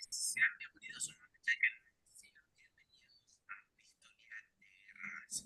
Sean bienvenidos a una nueva Sean bienvenidos a una historia de raras.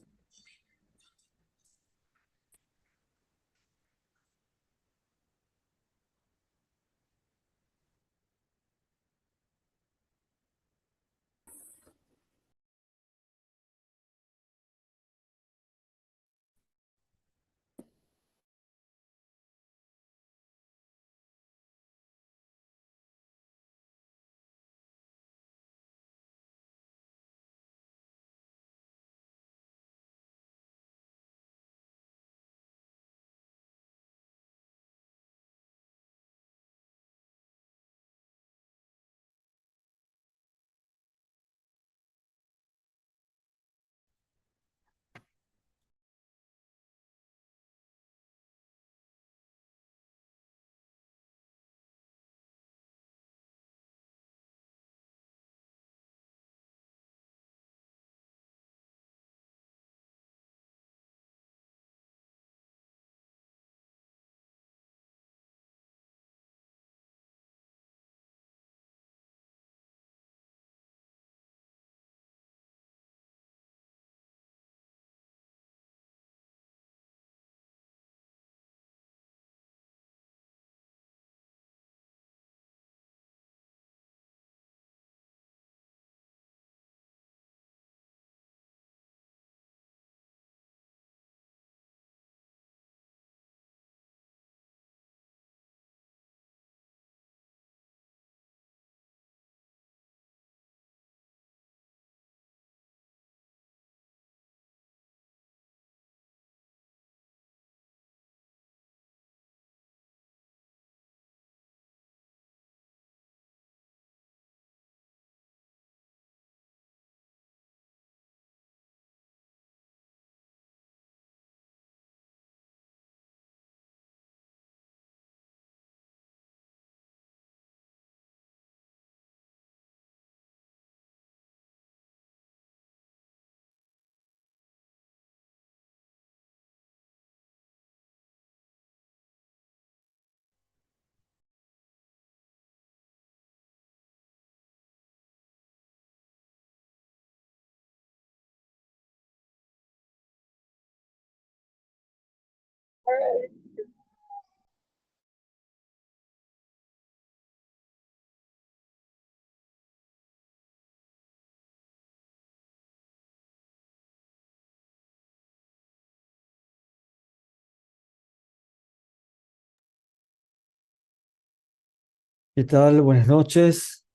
¿Qué tal? Buenas noches.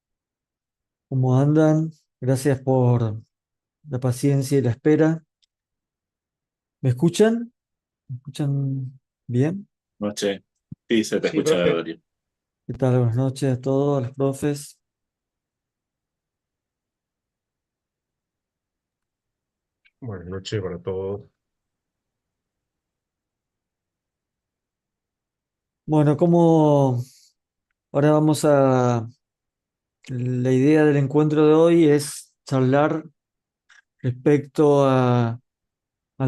¿Cómo andan? Gracias por la paciencia y la espera. ¿Me escuchan? ¿Me escuchan bien? Noche. Sí, se te Sí, escucha, profe. Darío. ¿Qué tal? Buenas noches a todos, a los profes. Buenas noches para todos. Bueno, como ahora vamos a... La idea del encuentro de hoy es charlar respecto al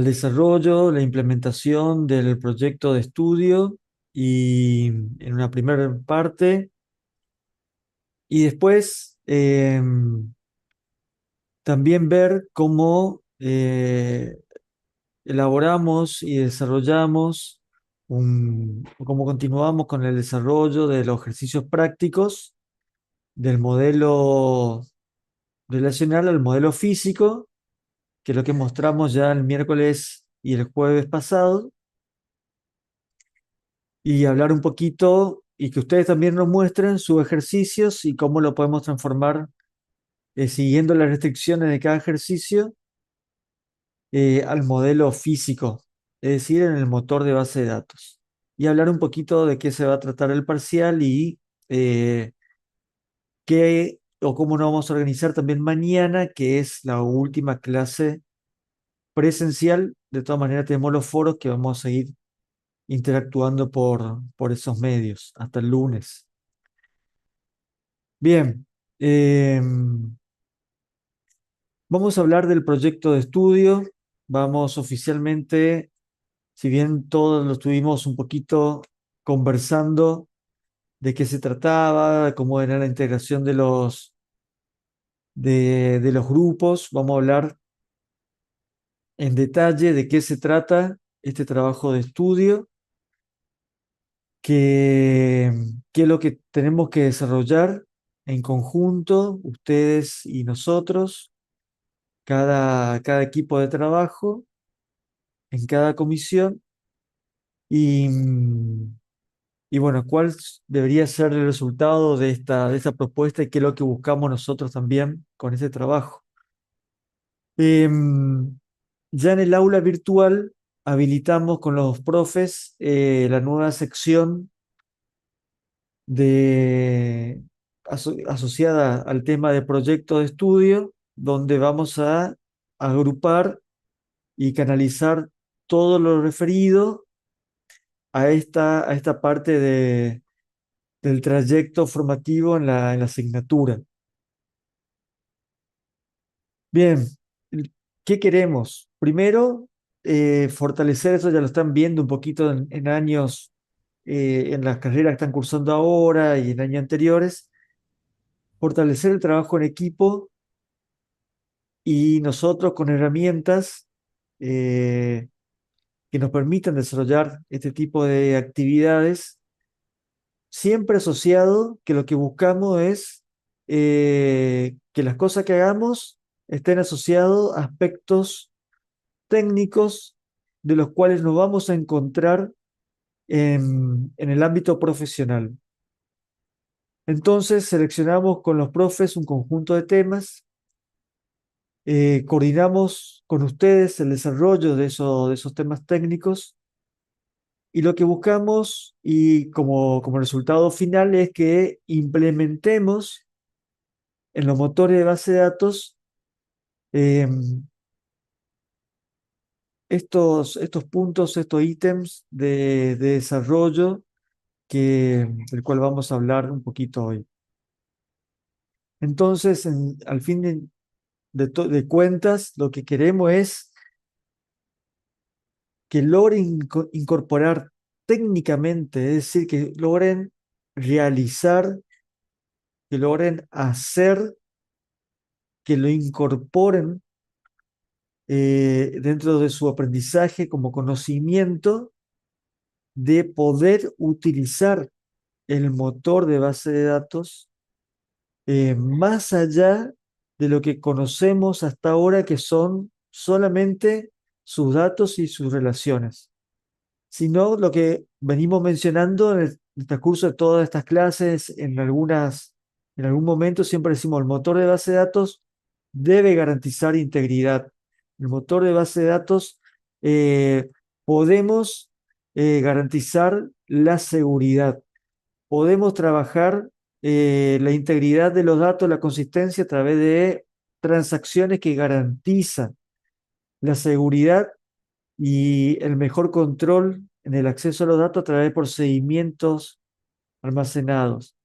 desarrollo, la implementación del proyecto de estudio y en una primera parte. Y después también ver cómo elaboramos y desarrollamos cómo continuamos con el desarrollo de los ejercicios prácticos del modelo relacional al modelo físico, que es lo que mostramos ya el miércoles y el jueves pasado, y hablar un poquito y que ustedes también nos muestren sus ejercicios y cómo lo podemos transformar siguiendo las restricciones de cada ejercicio al modelo físico, es decir, en el motor de base de datos. Y hablar un poquito de qué se va a tratar el parcial y eh, qué o cómo nos vamos a organizar también mañana, que es la última clase presencial. De todas maneras, tenemos los foros que vamos a seguir interactuando por esos medios hasta el lunes. Bien, Em, Vamos a hablar del proyecto de estudio. Vamos oficialmente, si bien todos lo estuvimos un poquito conversando de qué se trataba, cómo era la integración de los grupos, vamos a hablar en detalle de qué se trata este trabajo de estudio, qué, qué es lo que tenemos que desarrollar en conjunto, ustedes y nosotros, cada equipo de trabajo, en cada comisión, y, y bueno, cuál debería ser el resultado de esta propuesta y qué es lo que buscamos nosotros también con este trabajo. Em, ya en el aula virtual habilitamos con los profes la nueva sección asociada al tema de proyecto de estudio, donde vamos a agrupar y canalizar todo lo referido a esta parte del trayecto formativo en la asignatura. Bien, ¿qué queremos? Primero, fortalecer eso, ya lo están viendo un poquito en años, en las carreras que están cursando ahora y en años anteriores, fortalecer el trabajo en equipo y nosotros con herramientas eh, que nos permitan desarrollar este tipo de actividades, siempre asociado que lo que buscamos es que las cosas que hagamos estén asociados a aspectos técnicos de los cuales nos vamos a encontrar en el ámbito profesional. Entonces seleccionamos con los profes un conjunto de temas, coordinamos con ustedes el desarrollo de esos temas técnicos y lo que buscamos y como resultado final es que implementemos en los motores de base de datos eh, estos puntos, estos ítems de desarrollo del cual vamos a hablar un poquito hoy. Entonces, al fin de cuentas, lo que queremos es que logren incorporar técnicamente, es decir, que logren realizar, que logren hacer, que lo incorporen dentro de su aprendizaje como conocimiento de poder utilizar el motor de base de datos más allá de lo que conocemos hasta ahora, que son solamente sus datos y sus relaciones, sino lo que venimos mencionando en el transcurso de todas estas clases, en algún momento siempre decimos, el motor de base de datos debe garantizar integridad. El motor de base de datos eh, podemos garantizar la seguridad. Podemos trabajar la integridad de los datos, la consistencia a través de transacciones que garantizan la seguridad y el mejor control en el acceso a los datos a través de procedimientos almacenados.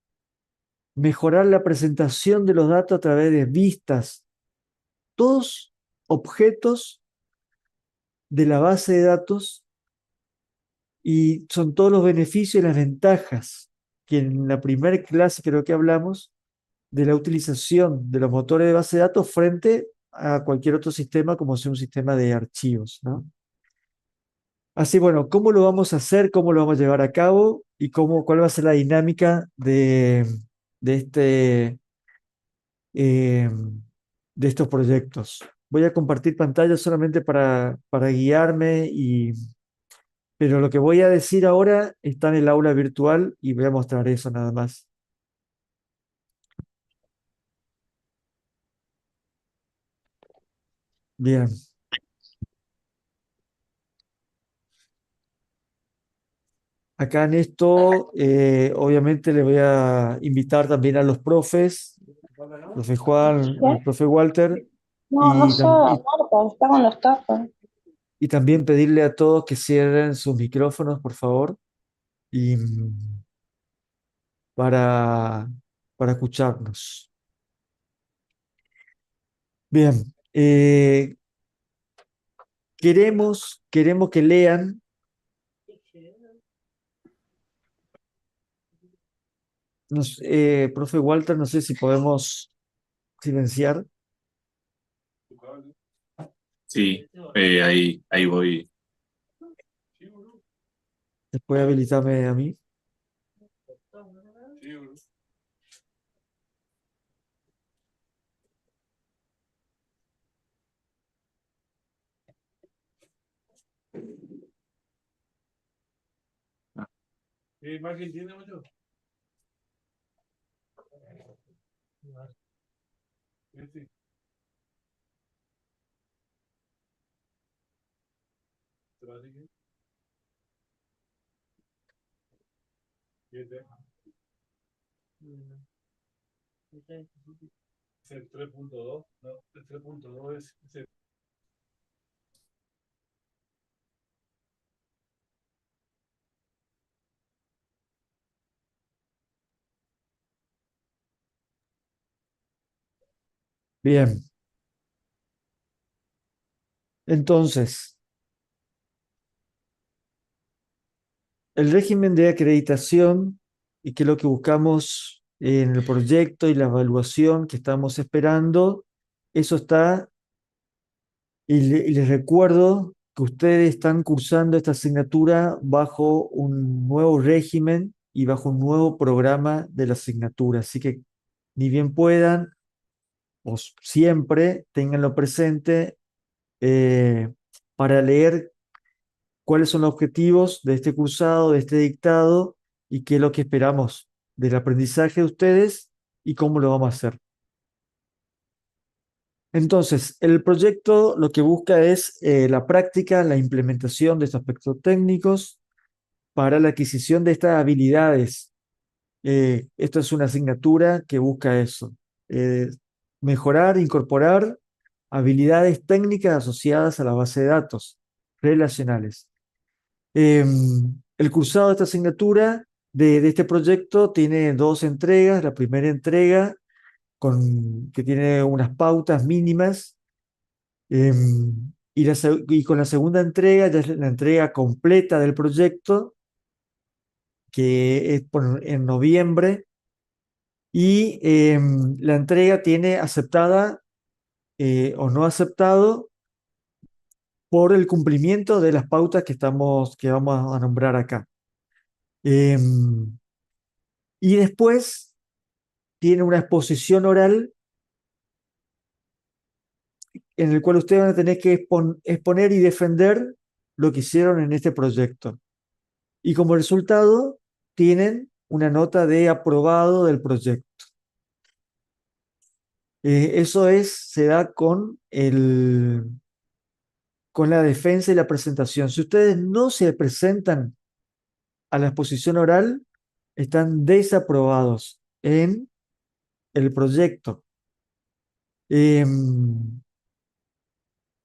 Mejorar la presentación de los datos a través de vistas. Todos objetos de la base de datos y son todos los beneficios y las ventajas que en la primera clase creo que hablamos de la utilización de los motores de base de datos frente a cualquier otro sistema como sea un sistema de archivos, ¿no? Así, bueno, ¿cómo lo vamos a hacer? ¿Cómo lo vamos a llevar a cabo? ¿Y cuál va a ser la dinámica de eh, de estos proyectos? Voy a compartir pantalla solamente para guiarme, pero lo que voy a decir ahora está en el aula virtual y voy a mostrar eso nada más. Bien. Acá en esto, obviamente le voy a invitar también a los profes, profe Juan, ¿Qué? al profe Walter, No, no y, sé, Marta, está con los tazos. y también pedirle a todos que cierren sus micrófonos, por favor, y para escucharnos. Bien, queremos que lean. Profe Walter, no sé si podemos silenciar. Sí, ahí voy. Después habilitarme a mí. Bien, entonces, el régimen de acreditación y que es lo que buscamos en el proyecto y la evaluación que estamos esperando, eso está, y les recuerdo que ustedes están cursando esta asignatura bajo un nuevo régimen y bajo un nuevo programa de la asignatura. Así que ni bien puedan, o siempre tenganlo presente eh, para leer cuáles son los objetivos de este cursado, de este dictado y qué es lo que esperamos del aprendizaje de ustedes y cómo lo vamos a hacer. Entonces, el proyecto lo que busca es la práctica, la implementación de estos aspectos técnicos para la adquisición de estas habilidades. Esto es una asignatura que busca eso, eh, mejorar, incorporar habilidades técnicas asociadas a la base de datos relacionales. El cursado de esta asignatura de este proyecto tiene dos entregas. La primera entrega que tiene unas pautas mínimas y con la segunda entrega ya es la entrega completa del proyecto que es en noviembre y la entrega tiene aceptada o no aceptado por el cumplimiento de las pautas que vamos a nombrar acá. Y después tiene una exposición oral en el cual ustedes van a tener que exponer y defender lo que hicieron en este proyecto. Y como resultado, tienen una nota de aprobado del proyecto. Se da con la defensa y la presentación. Si ustedes no se presentan a la exposición oral, están desaprobados en el proyecto.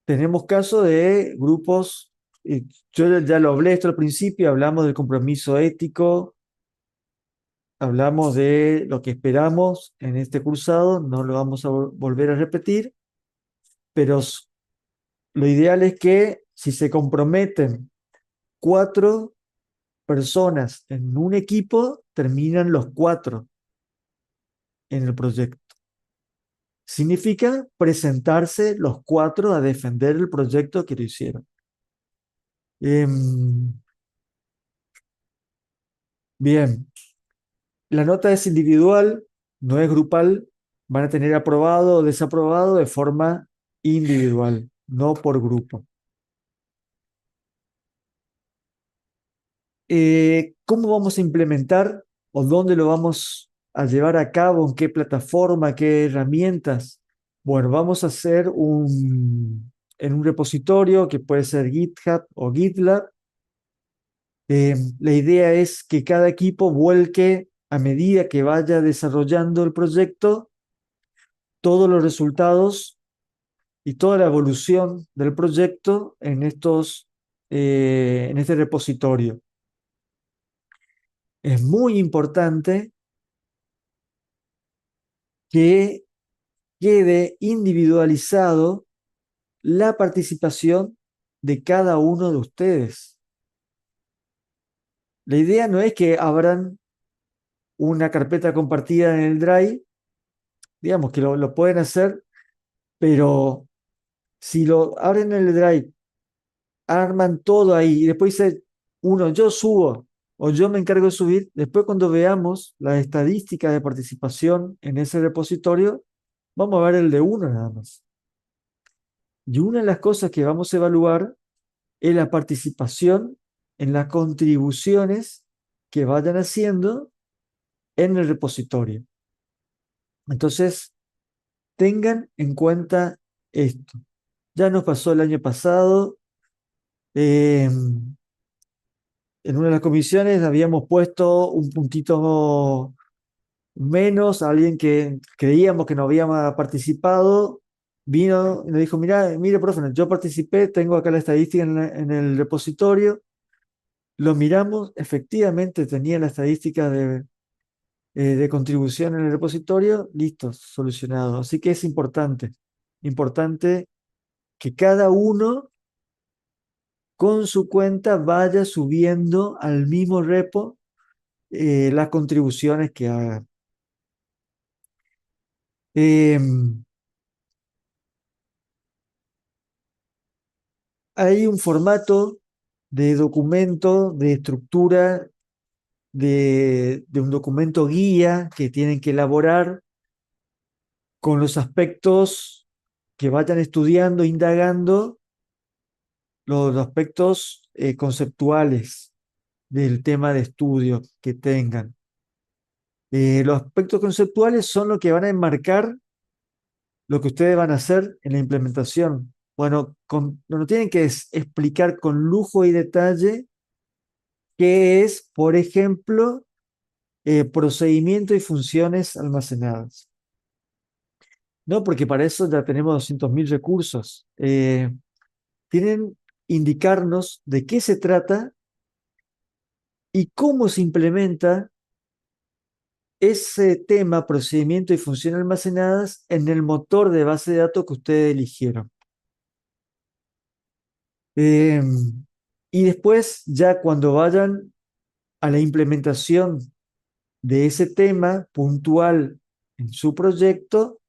Tenemos casos de grupos, yo ya lo hablé esto al principio, hablamos del compromiso ético, hablamos de lo que esperamos en este cursado, no lo vamos a volver a repetir, pero lo ideal es que si se comprometen 4 personas en un equipo, terminan los 4 en el proyecto. Significa presentarse los 4 a defender el proyecto que lo hicieron. Bien, la nota es individual, no es grupal. Van a tener aprobado o desaprobado de forma individual, no por grupo. ¿Cómo vamos a implementar o dónde lo vamos a llevar a cabo? ¿En qué plataforma? ¿Qué herramientas? Bueno, vamos a hacer en un repositorio que puede ser GitHub o GitLab. La idea es que cada equipo vuelque a medida que vaya desarrollando el proyecto todos los resultados y toda la evolución del proyecto en este repositorio. Es muy importante que quede individualizado la participación de cada uno de ustedes. La idea no es que abran una carpeta compartida en el Drive, digamos que lo pueden hacer, pero si lo abren en el Drive, arman todo ahí y después dice uno, yo subo o yo me encargo de subir, después cuando veamos las estadísticas de participación en ese repositorio, vamos a ver el de uno nada más. Y una de las cosas que vamos a evaluar es la participación en las contribuciones que vayan haciendo en el repositorio. Entonces, tengan en cuenta esto. Ya nos pasó el año pasado. En una de las comisiones habíamos puesto un puntito menos, a alguien que creíamos que no había participado, vino y nos dijo, mira, mire, profe, yo participé, tengo acá la estadística en el repositorio, lo miramos, efectivamente tenía la estadística de contribución en el repositorio, listo, solucionado. Así que es importante que cada uno con su cuenta vaya subiendo al mismo repo las contribuciones que haga. Hay un formato de documento, de estructura, de un documento guía que tienen que elaborar con los aspectos que vayan estudiando, indagando, los aspectos conceptuales del tema de estudio que tengan. Los aspectos conceptuales son lo que van a enmarcar lo que ustedes van a hacer en la implementación. Bueno, no tienen que explicar con lujo y detalle qué es, por ejemplo, procedimiento y funciones almacenadas. No, porque para eso ya tenemos 200.000 recursos. Tienen indicarnos de qué se trata y cómo se implementa ese tema, procedimiento y funciones almacenadas, en el motor de base de datos que ustedes eligieron. Y después, ya cuando vayan a la implementación de ese tema puntual en su proyecto,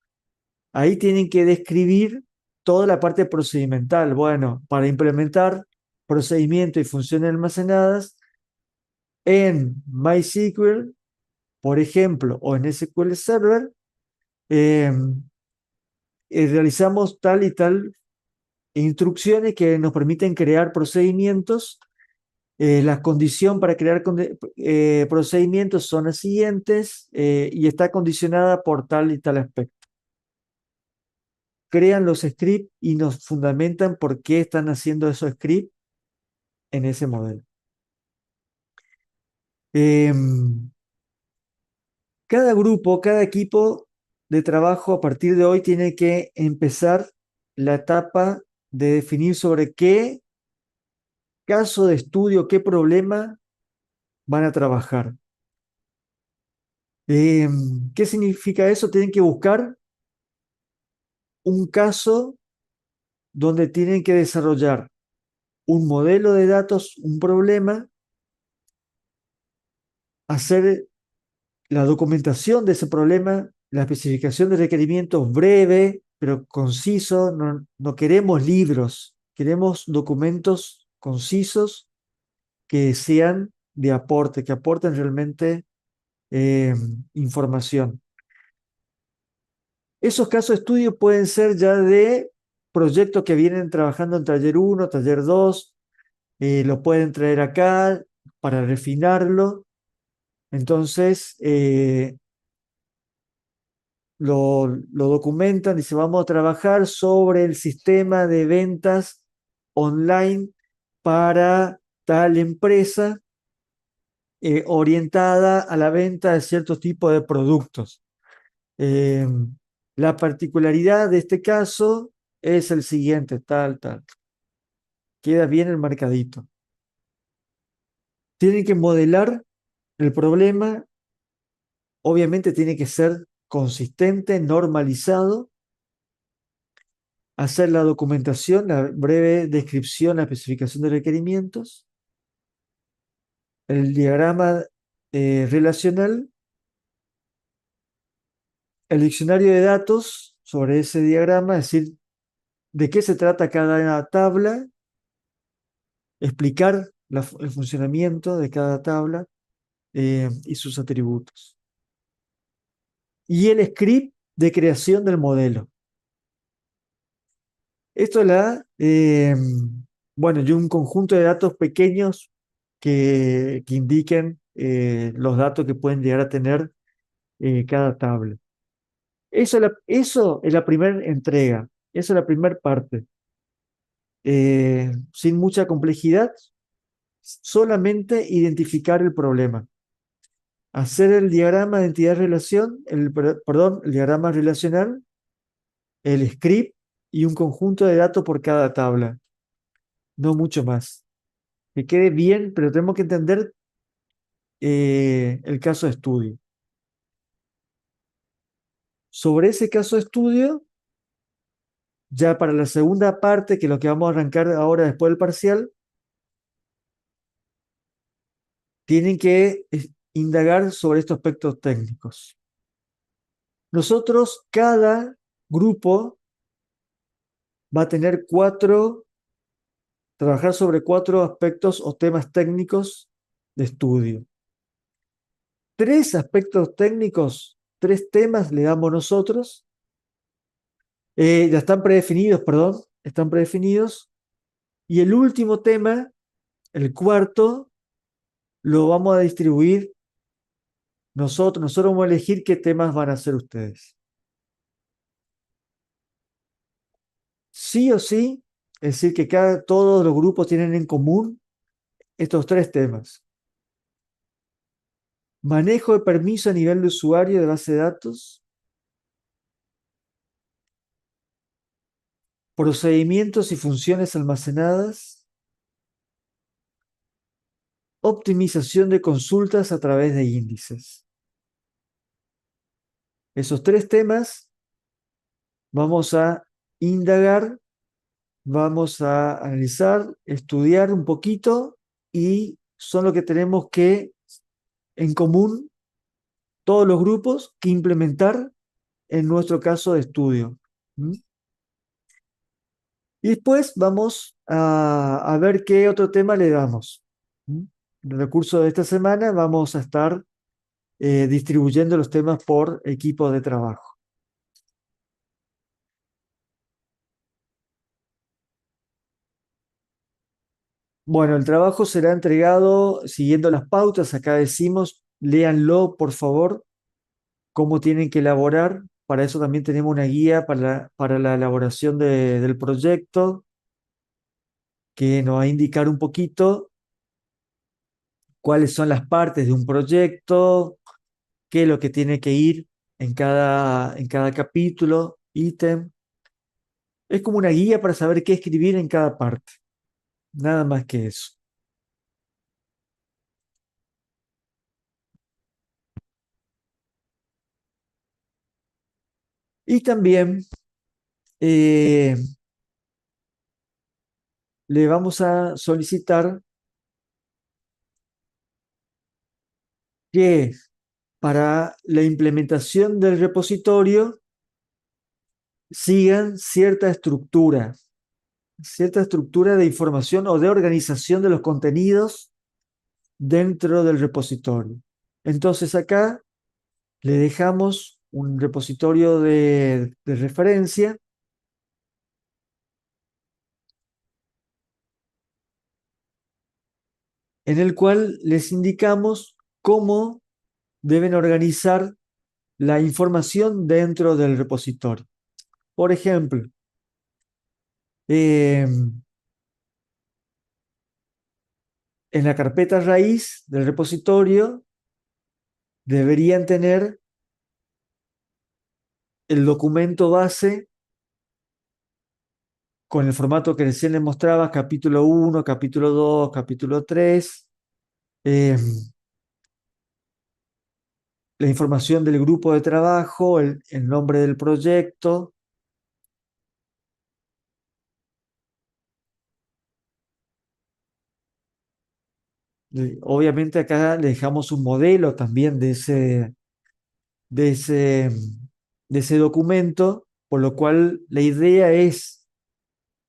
ahí tienen que describir toda la parte procedimental. Bueno, para implementar procedimiento y funciones almacenadas en MySQL, por ejemplo, o en SQL Server, eh, realizamos tal y tal instrucciones que nos permiten crear procedimientos. Las condiciones para crear procedimientos son las siguientes y está condicionada por tal y tal aspecto. Crean los scripts y nos fundamentan por qué están haciendo esos scripts en ese modelo. Cada grupo, cada equipo de trabajo a partir de hoy tiene que empezar la etapa de definir sobre qué caso de estudio, qué problema van a trabajar. ¿Qué significa eso? Tienen que buscar un caso donde tienen que desarrollar un modelo de datos, un problema, hacer la documentación de ese problema, la especificación de requerimientos breve, pero conciso. No queremos libros, queremos documentos concisos que sean de aporte, que aporten realmente información. Esos casos de estudio pueden ser ya de proyectos que vienen trabajando en taller 1, taller 2, lo pueden traer acá para refinarlo. Entonces, lo documentan, dice, vamos a trabajar sobre el sistema de ventas online para tal empresa orientada a la venta de ciertos tipos de productos. Eh, la particularidad de este caso es el siguiente, tal. Queda bien enmarcadito. Tienen que modelar el problema, obviamente tiene que ser consistente, normalizado, hacer la documentación, la breve descripción, la especificación de requerimientos, el diagrama relacional, el diccionario de datos sobre ese diagrama, es decir, de qué se trata cada tabla, explicar el funcionamiento de cada tabla y sus atributos. Y el script de creación del modelo. Esto bueno, y un conjunto de datos pequeños que indiquen los datos que pueden llegar a tener cada tabla. Eso es la primera entrega, esa es la primera parte. Sin mucha complejidad, solamente identificar el problema. Hacer el diagrama de entidad-relación, perdón, el diagrama relacional, el script y un conjunto de datos por cada tabla. No mucho más. Que quede bien, pero tenemos que entender el caso de estudio. Sobre ese caso de estudio, ya para la segunda parte, que es lo que vamos a arrancar ahora después del parcial, tienen que indagar sobre estos aspectos técnicos. Nosotros, cada grupo va a tener trabajar sobre 4 aspectos o temas técnicos de estudio. 3 aspectos técnicos, 3 temas le damos nosotros. Ya están predefinidos, perdón, están predefinidos. Y el último tema, el cuarto, lo vamos a distribuir nosotros. Nosotros vamos a elegir qué temas van a hacer ustedes. Sí o sí, es decir, que todos los grupos tienen en común estos 3 temas. Manejo de permiso a nivel de usuario de base de datos. Procedimientos y funciones almacenadas. Optimización de consultas a través de índices. Esos 3 temas vamos a indagar, vamos a analizar, estudiar un poquito y son lo que tenemos que en común todos los grupos que implementar en nuestro caso de estudio. ¿Mm? Y después vamos a ver qué otro tema le damos. ¿Mm? En el recurso de esta semana vamos a estar distribuyendo los temas por equipo de trabajo. Bueno, el trabajo será entregado siguiendo las pautas. Acá decimos, léanlo, por favor, cómo tienen que elaborar. Para eso también tenemos una guía para la elaboración del proyecto, que nos va a indicar un poquito cuáles son las partes de un proyecto, qué es lo que tiene que ir en cada capítulo, ítem. Es como una guía para saber qué escribir en cada parte. Nada más que eso. Y también eh, le vamos a solicitar que para la implementación del repositorio sigan cierta estructura de información o de organización de los contenidos dentro del repositorio. Entonces acá le dejamos un repositorio de referencia en el cual les indicamos cómo deben organizar la información dentro del repositorio. Por ejemplo, en la carpeta raíz del repositorio deberían tener el documento base con el formato que recién les mostraba, capítulo 1, capítulo 2, capítulo 3, la información del grupo de trabajo, el nombre del proyecto, Obviamente acá le dejamos un modelo también de ese, de ese documento, por lo cual la idea es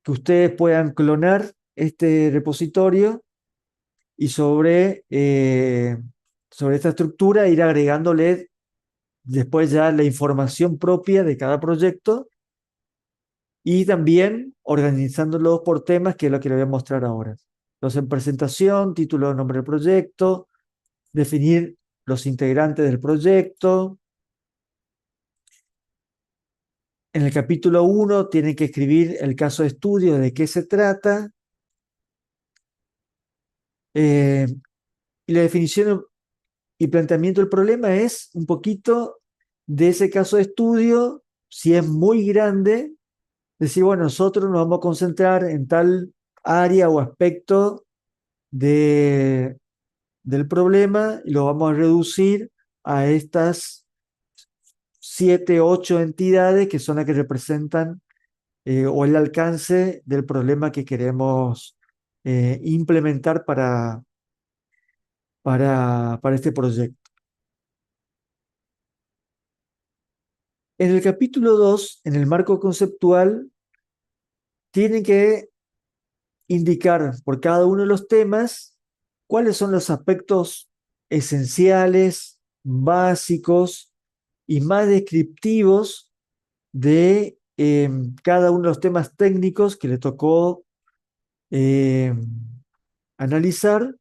que ustedes puedan clonar este repositorio y sobre esta estructura ir agregándole después ya la información propia de cada proyecto y también organizándolos por temas, que es lo que les voy a mostrar ahora. Entonces, en presentación, título, nombre del proyecto, definir los integrantes del proyecto. En el capítulo 1 tienen que escribir el caso de estudio, de qué se trata. Eh, y la definición y planteamiento del problema es un poquito de ese caso de estudio, si es muy grande, decir, bueno, nosotros nos vamos a concentrar en tal área o aspecto de, del problema y lo vamos a reducir a estas 7, 8 entidades que son las que representan o el alcance del problema que queremos implementar para este proyecto. En el capítulo 2, en el marco conceptual, tienen que indicar por cada uno de los temas cuáles son los aspectos esenciales, básicos y más descriptivos de cada uno de los temas técnicos que le tocó eh, analizar,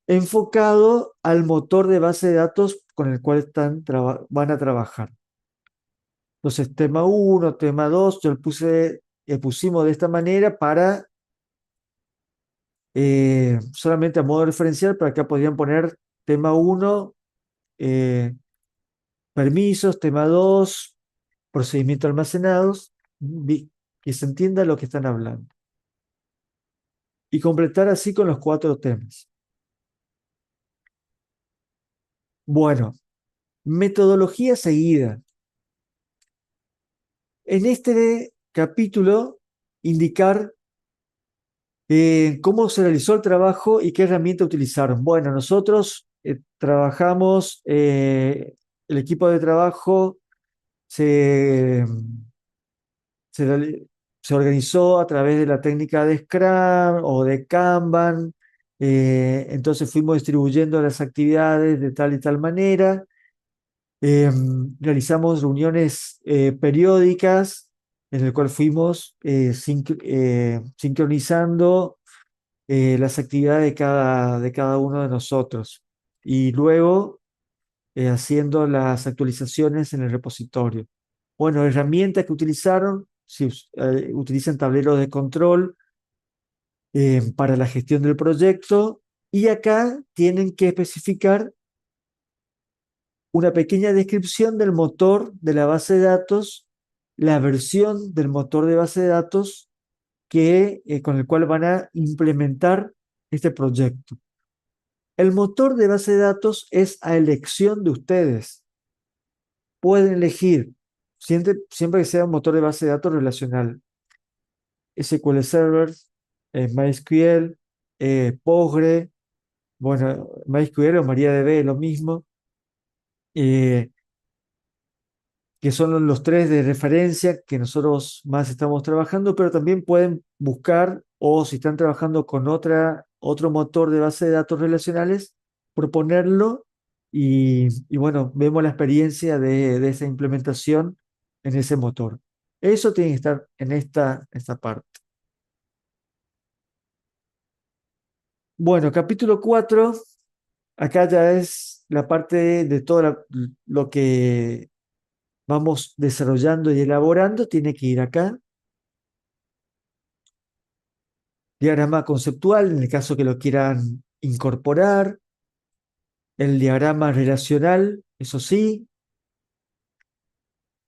enfocado al motor de base de datos con el cual van a trabajar. Entonces, tema 1, tema 2, yo pusimos de esta manera para solamente a modo referencial, para acá podrían poner tema 1, permisos, tema 2, procedimientos almacenados, que se entienda lo que están hablando. Y completar así con los 4 temas. Bueno, metodología seguida. En este capítulo, indicar cómo se realizó el trabajo y qué herramienta utilizaron. Bueno, nosotros trabajamos, el equipo de trabajo se, se, se organizó a través de la técnica de Scrum o de Kanban. Entonces fuimos distribuyendo las actividades de tal y tal manera. Realizamos reuniones periódicas en el cual fuimos sincronizando las actividades de cada uno de nosotros y luego haciendo las actualizaciones en el repositorio. Bueno, herramientas que utilizaron, si utilizan tableros de control para la gestión del proyecto y acá tienen que especificar una pequeña descripción del motor de la base de datos, la versión del motor de base de datos con el cual van a implementar este proyecto. El motor de base de datos es a elección de ustedes. Pueden elegir, siempre que sea un motor de base de datos relacional, SQL Server, MySQL, Postgre, bueno, MySQL o MariaDB, lo mismo, eh, que son los 3 de referencia que nosotros más estamos trabajando, pero también pueden buscar, o si están trabajando con otro motor de base de datos relacionales, proponerlo y bueno, vemos la experiencia de esa implementación en ese motor. Eso tiene que estar en esta parte. Bueno, capítulo 4, acá ya es la parte de todo lo que vamos desarrollando y elaborando, tiene que ir acá. Diagrama conceptual, en el caso que lo quieran incorporar. El diagrama relacional, eso sí.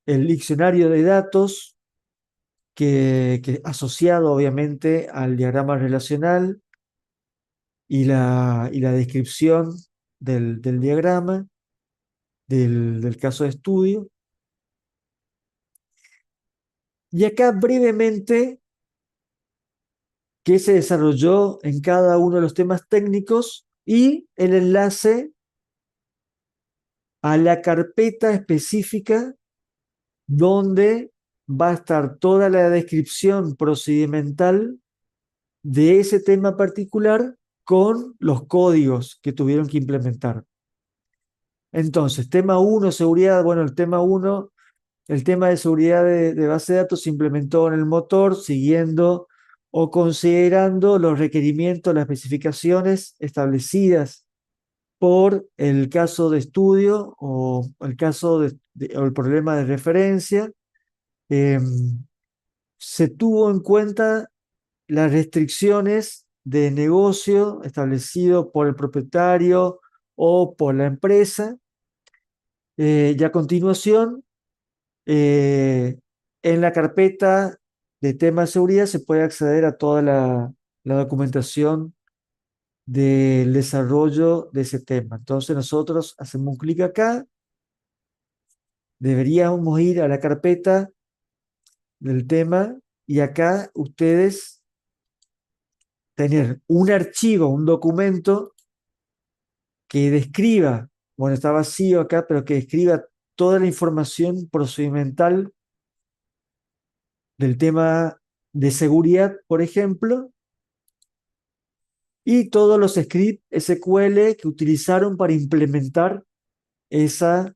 El diccionario de datos, que asociado obviamente al diagrama relacional y la descripción del diagrama, del caso de estudio. Y acá brevemente que se desarrolló en cada uno de los temas técnicos y el enlace a la carpeta específica donde va a estar toda la descripción procedimental de ese tema particular con los códigos que tuvieron que implementar. Entonces, tema 1, seguridad. Bueno, el tema de seguridad de base de datos se implementó en el motor siguiendo o considerando los requerimientos, las especificaciones establecidas por el caso de estudio o el caso o el problema de referencia. Eh, Se tuvo en cuenta las restricciones de negocio establecido por el propietario o por la empresa. Y a continuación, en la carpeta de temas de seguridad se puede acceder a toda la documentación del desarrollo de ese tema. Entonces nosotros hacemos un clic acá, deberíamos ir a la carpeta del tema y acá ustedes tener un archivo, un documento que describa, bueno, está vacío acá, pero que describa toda la información procedimental del tema de seguridad, por ejemplo, y todos los scripts SQL que utilizaron para implementar ese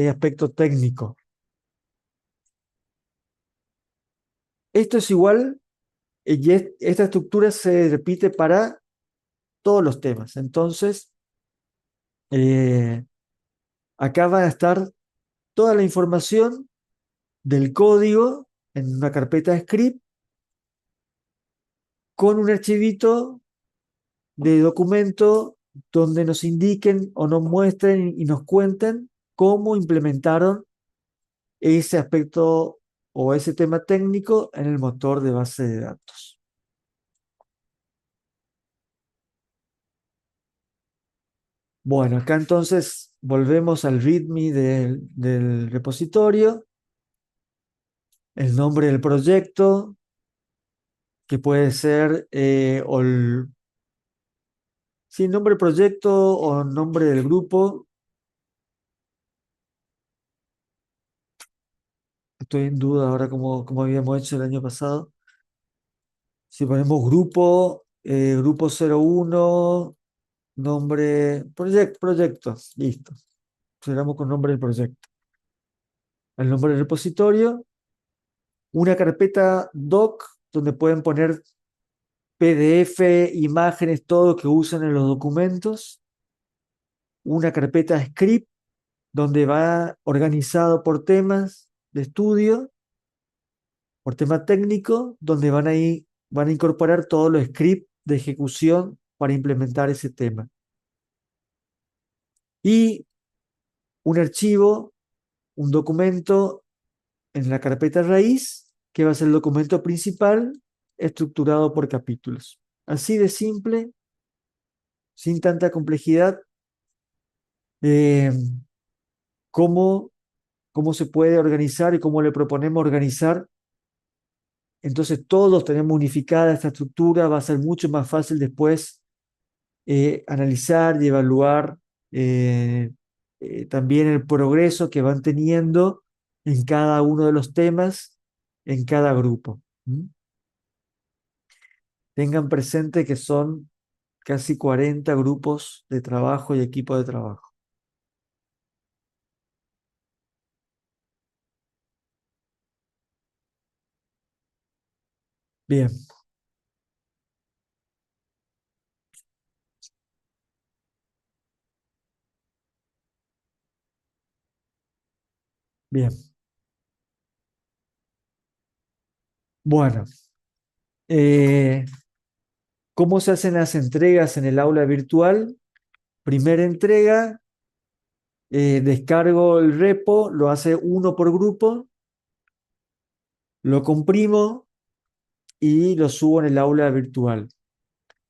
aspecto técnico. Esto es igual, y esta estructura se repite para todos los temas. Entonces, eh, acá va a estar toda la información del código en una carpeta script con un archivito de documento donde nos indiquen o nos muestren y nos cuenten cómo implementaron ese aspecto o ese tema técnico en el motor de base de datos. Bueno, acá entonces volvemos al README del repositorio, el nombre del proyecto, que puede ser sí, nombre del proyecto o nombre del grupo. Estoy en duda ahora cómo habíamos hecho el año pasado. Si ponemos grupo 01, nombre, proyecto, listo. Cerramos con nombre del proyecto. El nombre del repositorio, una carpeta doc donde pueden poner PDF, imágenes, todo que usan en los documentos. Una carpeta script donde va organizado por temas de estudio, por tema técnico, donde van a incorporar todos los scripts de ejecución para implementar ese tema. Y un archivo, un documento en la carpeta raíz, que va a ser el documento principal, estructurado por capítulos. Así de simple, sin tanta complejidad, eh, cómo, cómo se puede organizar y cómo le proponemos organizar. Entonces todos tenemos unificada esta estructura, va a ser mucho más fácil después analizar y evaluar también el progreso que van teniendo en cada uno de los temas, en cada grupo. ¿Mm? Tengan presente que son casi 40 grupos de trabajo y equipos de trabajo. Bien, bien. Bueno, eh, ¿cómo se hacen las entregas en el aula virtual? Primera entrega, descargo el repo, lo hace uno por grupo, lo comprimo y lo subo en el aula virtual.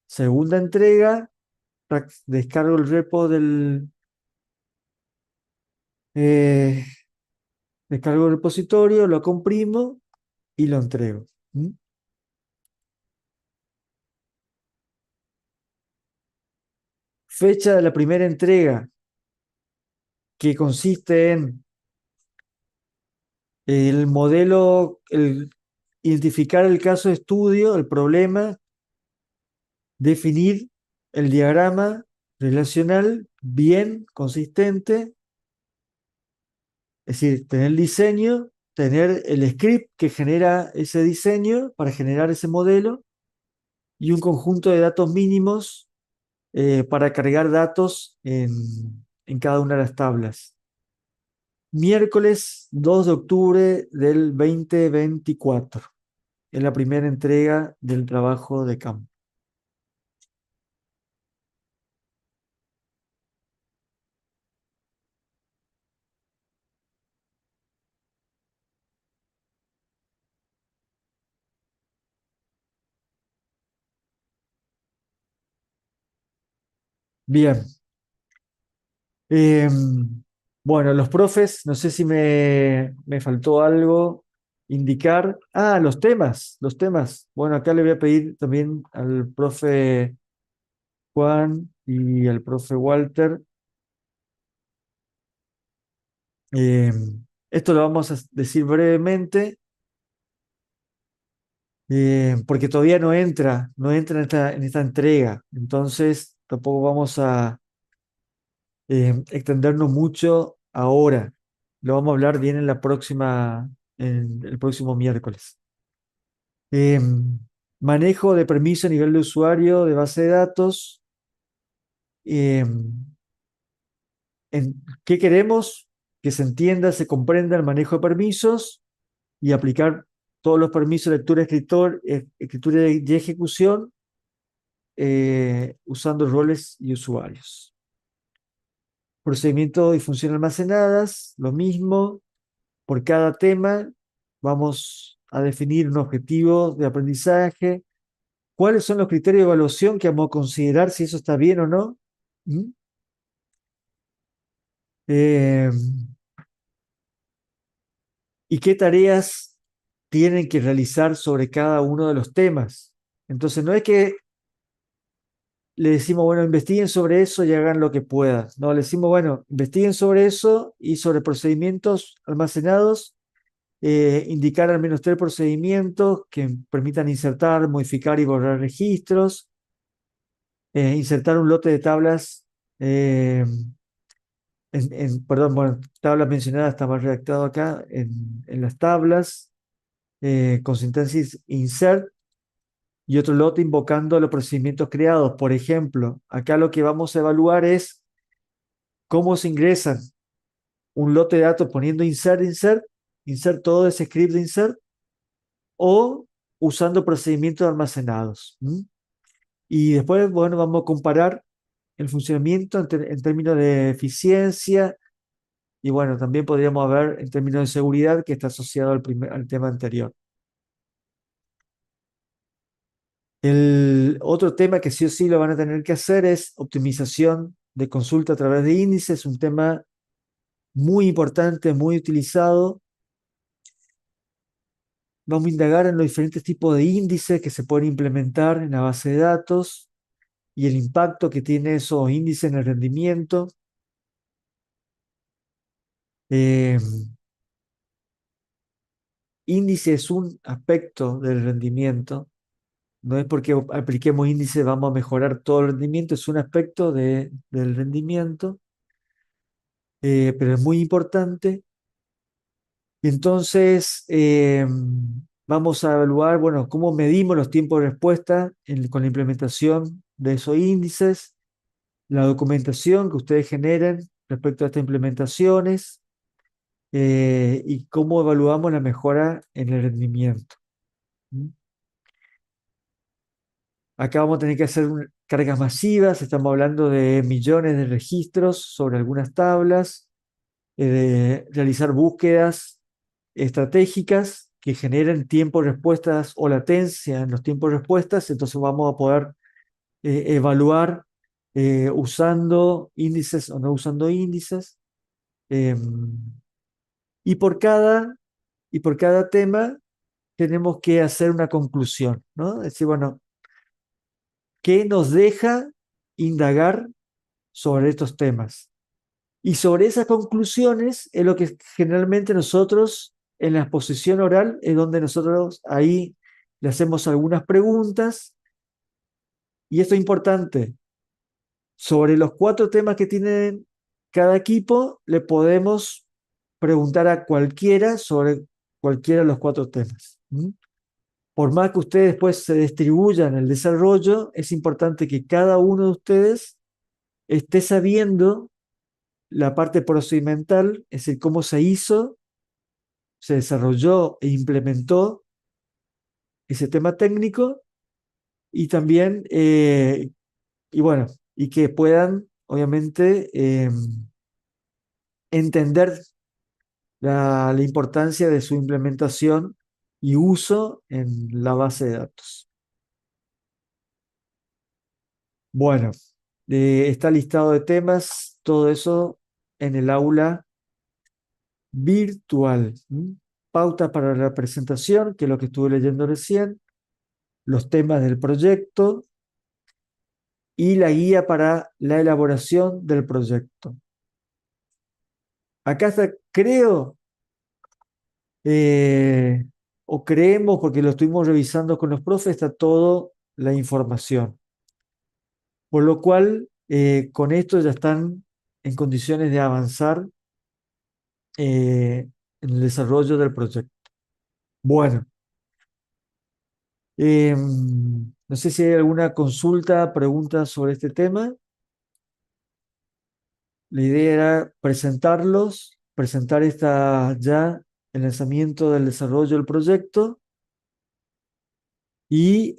Segunda entrega, descargo el repo eh, descargo el repositorio, lo comprimo y lo entrego. ¿Mm? fecha de la primera entrega, que consiste en el modelo, identificar el caso de estudio, el problema, definir el diagrama relacional bien consistente, es decir, tener el diseño, tener el script que genera ese diseño para generar ese modelo y un conjunto de datos mínimos para cargar datos en cada una de las tablas. Miércoles 2 de octubre del 2024. Es la primera entrega del trabajo de campo. Bien. Bueno, los profes, no sé si me faltó algo indicar. Ah, los temas, los temas. Bueno, acá le voy a pedir también al profe Juan y al profe Walter. Esto lo vamos a decir brevemente, porque todavía no entra en esta entrega. Entonces, tampoco vamos a extendernos mucho ahora. Lo vamos a hablar bien en el próximo miércoles. Manejo de permiso a nivel de usuario de base de datos. ¿Qué queremos? Que se entienda, se comprenda el manejo de permisos y aplicar todos los permisos de lectura, escritura y ejecución usando roles y usuarios. Procedimiento y función almacenadas, lo mismo. Por cada tema vamos a definir un objetivo de aprendizaje. ¿Cuáles son los criterios de evaluación que vamos a considerar si eso está bien o no? ¿Mm? Eh, ¿Y qué tareas tienen que realizar sobre cada uno de los temas? Entonces, no es que le decimos, bueno, investiguen sobre eso y hagan lo que puedan. No, le decimos, bueno, investiguen sobre eso y sobre procedimientos almacenados, indicar al menos 3 procedimientos que permitan insertar, modificar y borrar registros, insertar un lote de tablas, perdón, bueno, tablas mencionadas está mal redactado acá, en las tablas, con sintaxis insert, y otro lote invocando los procedimientos creados. Por ejemplo, acá lo que vamos a evaluar es cómo se ingresan un lote de datos poniendo insert todo ese script de insert, o usando procedimientos almacenados. Y después, bueno, vamos a comparar el funcionamiento en términos de eficiencia y, bueno, también podríamos ver en términos de seguridad que está asociado al tema anterior. El otro tema que sí o sí lo van a tener que hacer es optimización de consulta a través de índices, un tema muy importante, muy utilizado. Vamos a indagar en los diferentes tipos de índices que se pueden implementar en la base de datos y el impacto que tiene esos índices en el rendimiento. Eh, Índice es un aspecto del rendimiento. No es porque apliquemos índice vamos a mejorar todo el rendimiento, es un aspecto del rendimiento, pero es muy importante. Y entonces vamos a evaluar, bueno, cómo medimos los tiempos de respuesta con la implementación de esos índices, la documentación que ustedes generen respecto a estas implementaciones, y cómo evaluamos la mejora en el rendimiento. ¿Mm? Acá vamos a tener que hacer cargas masivas, estamos hablando de millones de registros sobre algunas tablas, de realizar búsquedas estratégicas que generen tiempo de respuestas o latencia en los tiempos de respuestas. Entonces vamos a poder evaluar usando índices o no usando índices. Y por cada, y por cada tema tenemos que hacer una conclusión, ¿no? Es decir, bueno, ¿qué nos deja indagar sobre estos temas. Y sobre esas conclusiones es lo que generalmente nosotros en la exposición oral es donde nosotros ahí le hacemos algunas preguntas. Y esto es importante. Sobre los 4 temas que tiene cada equipo, le podemos preguntar a cualquiera sobre cualquiera de los 4 temas. Por más que ustedes después se distribuyan el desarrollo, es importante que cada uno de ustedes esté sabiendo la parte procedimental, es decir, cómo se hizo, se desarrolló e implementó ese tema técnico y también, y bueno, y que puedan, obviamente, entender la importancia de su implementación y uso en la base de datos. Bueno, está listado de temas, todo eso en el aula virtual. Pauta para la presentación, que es lo que estuve leyendo recién, los temas del proyecto y la guía para la elaboración del proyecto. Acá está, creo, o creemos, porque lo estuvimos revisando con los profes, está toda la información. Por lo cual, con esto ya están en condiciones de avanzar en el desarrollo del proyecto. Bueno, no sé si hay alguna consulta, pregunta sobre este tema. La idea era presentarlos, presentar ya el lanzamiento del desarrollo del proyecto y,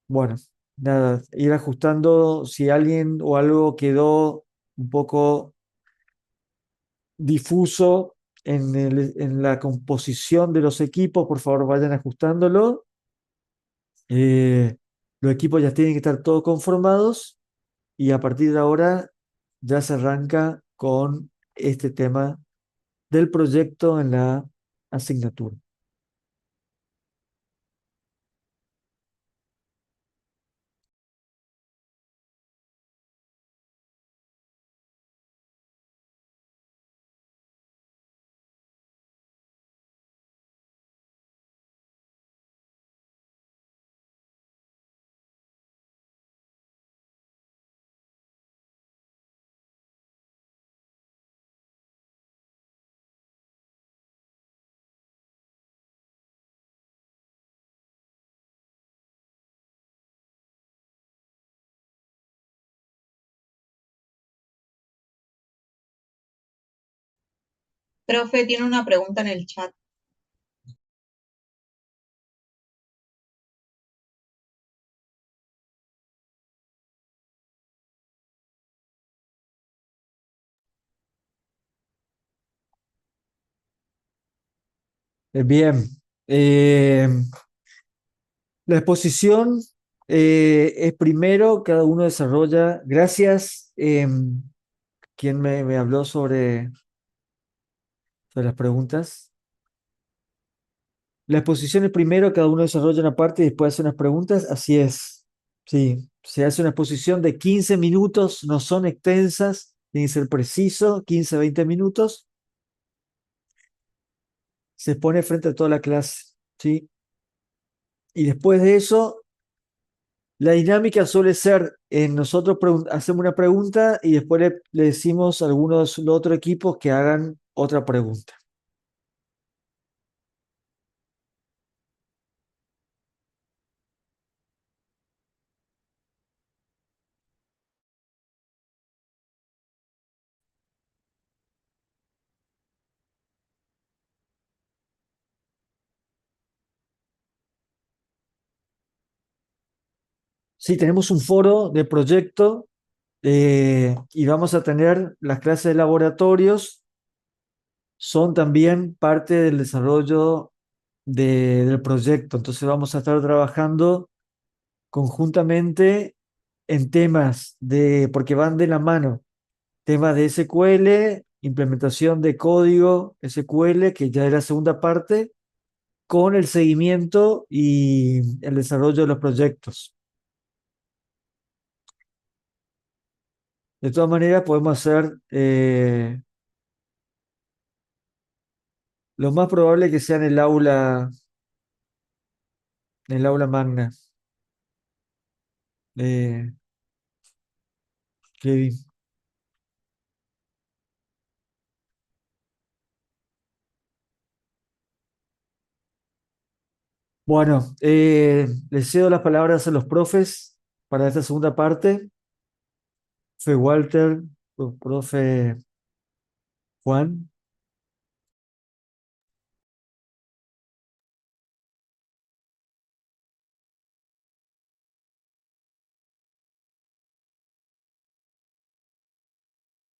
bueno, nada, ir ajustando si alguien o algo quedó un poco difuso en la composición de los equipos, por favor vayan ajustándolo. Los equipos ya tienen que estar todos conformados y a partir de ahora ya se arranca con este tema del proyecto en la asignatura. Profe, tiene una pregunta en el chat. Bien, la exposición es primero, cada uno desarrolla, gracias, quien me habló sobre las preguntas. La exposición es primero, cada uno desarrolla una parte y después hace unas preguntas, así es. Sí, se hace una exposición de 15 minutos, no son extensas, tiene que ser preciso, 15, 20 minutos. Se pone frente a toda la clase, ¿sí? Y después de eso, la dinámica suele ser, nosotros hacemos una pregunta y después le decimos a algunos de los otros equipos que hagan otra pregunta. Sí, tenemos un foro de proyecto y vamos a tener las clases de laboratorios, son también parte del desarrollo del proyecto. Entonces vamos a estar trabajando conjuntamente en temas porque van de la mano, temas de SQL, implementación de código SQL, que ya es la segunda parte, con el seguimiento y el desarrollo de los proyectos. De todas maneras, podemos hacer lo más probable que sea en el aula magna. Eh, Kevin. Bueno, les cedo las palabras a los profes para esta segunda parte. Profe Walter, profe Juan.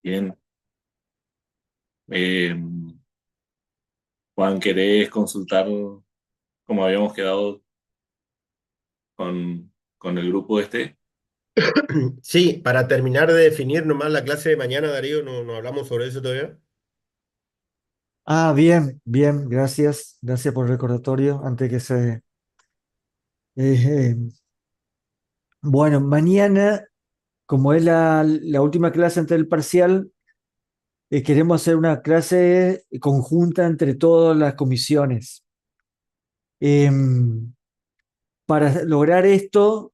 Bien. Eh, Juan, ¿querés consultar cómo habíamos quedado con el grupo este? Sí, para terminar de definir nomás la clase de mañana, Darío, no hablamos sobre eso todavía. Ah, bien, bien, gracias. Gracias por el recordatorio. Antes que se. eh, bueno, mañana, como es la última clase antes del parcial, queremos hacer una clase conjunta entre todas las comisiones. Em, para lograr esto,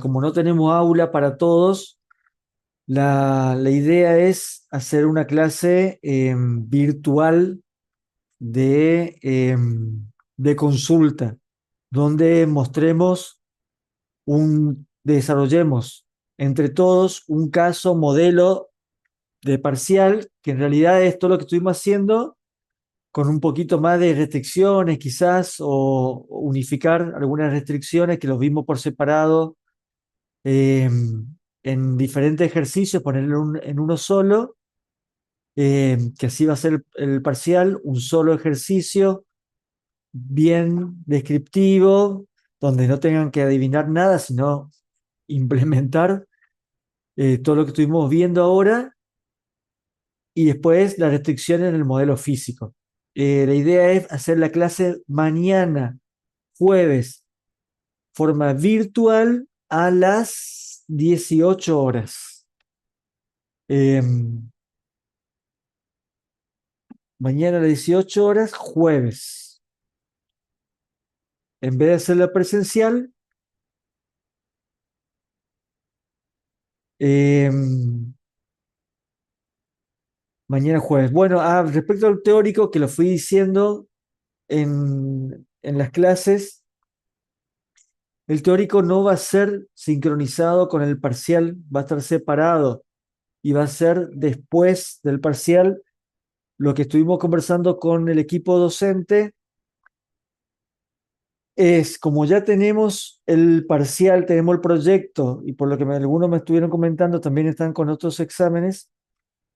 como no tenemos aula para todos, la idea es hacer una clase virtual de consulta, donde desarrollemos entre todos un caso modelo de parcial, que en realidad es todo lo que estuvimos haciendo, con un poquito más de restricciones quizás, o unificar algunas restricciones que los vimos por separado eh, en diferentes ejercicios, ponerlo en uno solo, que así va a ser el parcial, un solo ejercicio bien descriptivo, donde no tengan que adivinar nada, sino implementar todo lo que estuvimos viendo ahora y después la restricción en el modelo físico. La idea es hacer la clase mañana, jueves, forma virtual a las 18 horas. Eh, Mañana a las 18 horas, jueves. En vez de hacerla presencial, eh, mañana jueves. Bueno, respecto al teórico, que lo fui diciendo en las clases, el teórico no va a ser sincronizado con el parcial, va a estar separado y va a ser después del parcial. Lo que estuvimos conversando con el equipo docente es, como ya tenemos el parcial, tenemos el proyecto, y por lo que algunos me estuvieron comentando, también están con otros exámenes,